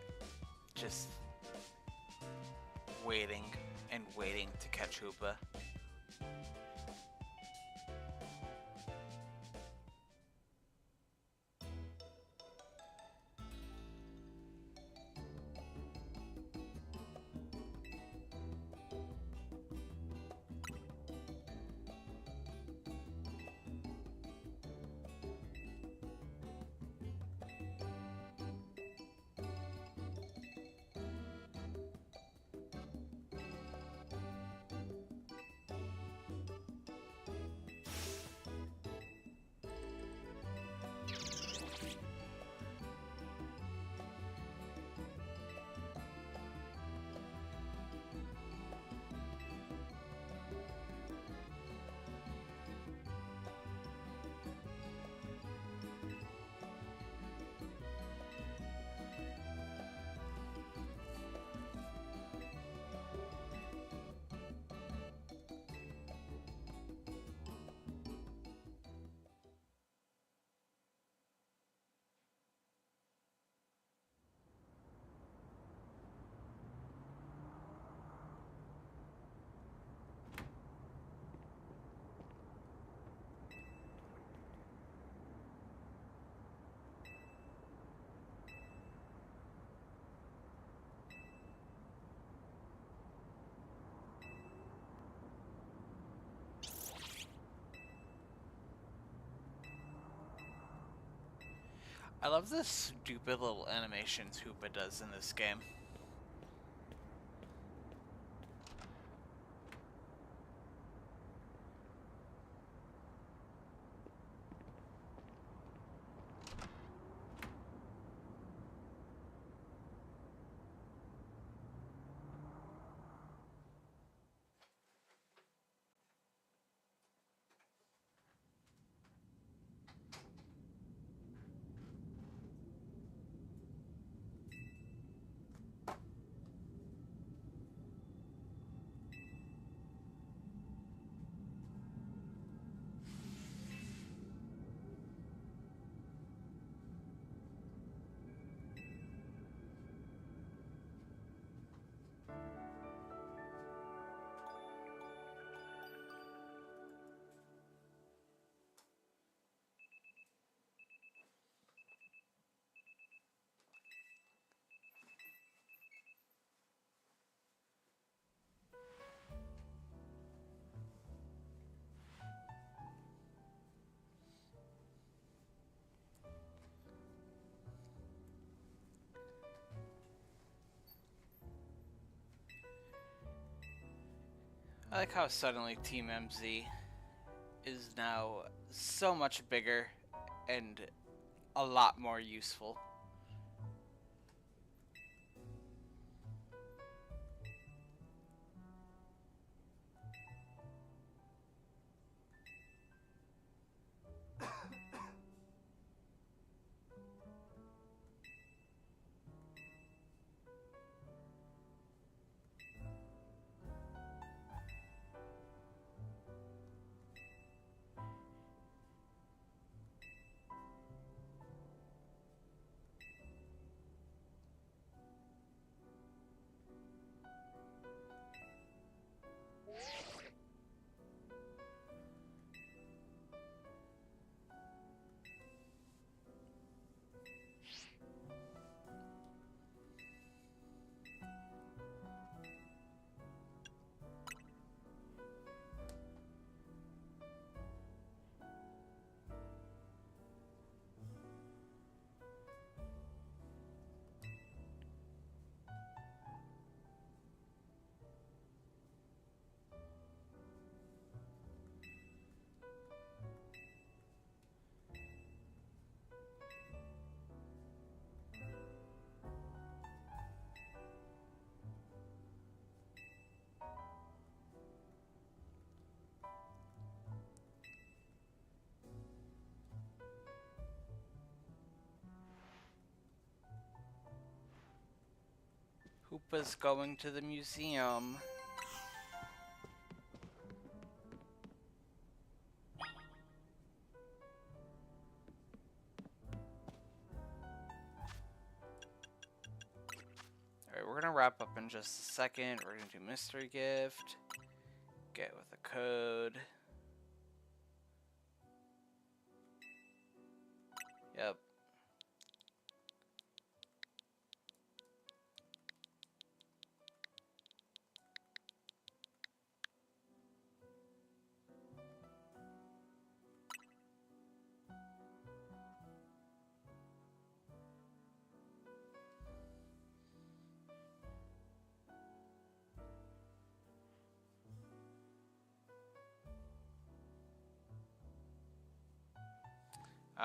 just waiting and waiting to catch Hoopa. I love the stupid little animations Hoopa does in this game. I like how suddenly Team MZ is now so much bigger and a lot more useful. Hoopa's going to the museum. Alright, we're gonna wrap up in just a second. We're gonna do mystery gift. Get with a code. Yep.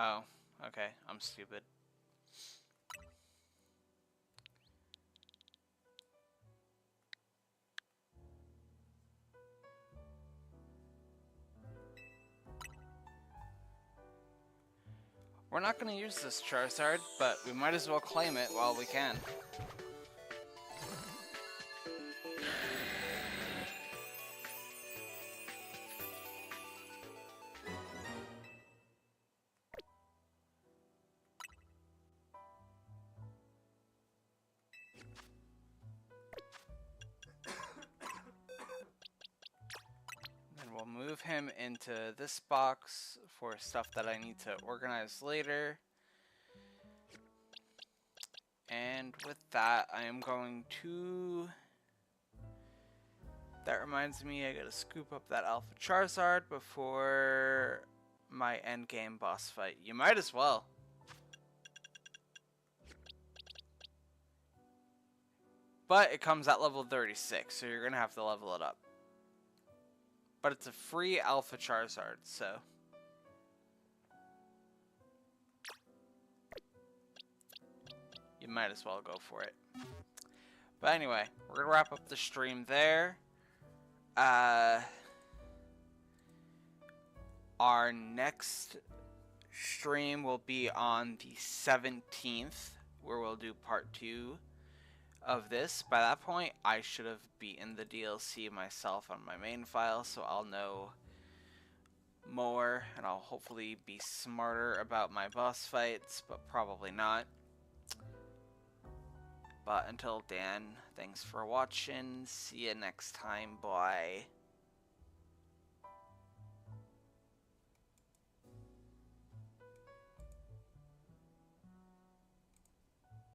Oh, okay. I'm stupid. We're not going to use this Charizard, but we might as well claim it while we can. Then we'll move him into this box for stuff that I need to organize later. And with that, I am going to... That reminds me, I gotta scoop up that Alpha Charizard before my endgame boss fight. You might as well. But it comes at level 36, so you're gonna have to level it up. But it's a free Alpha Charizard, so... You might as well go for it. But anyway, we're gonna wrap up the stream there. Our next stream will be on the 17th, where we'll do part 2 of this. By that point, I should have beaten the DLC myself on my main file, so I'll know more, and I'll hopefully be smarter about my boss fights, but probably not. But until then, thanks for watching. See you next time. Bye.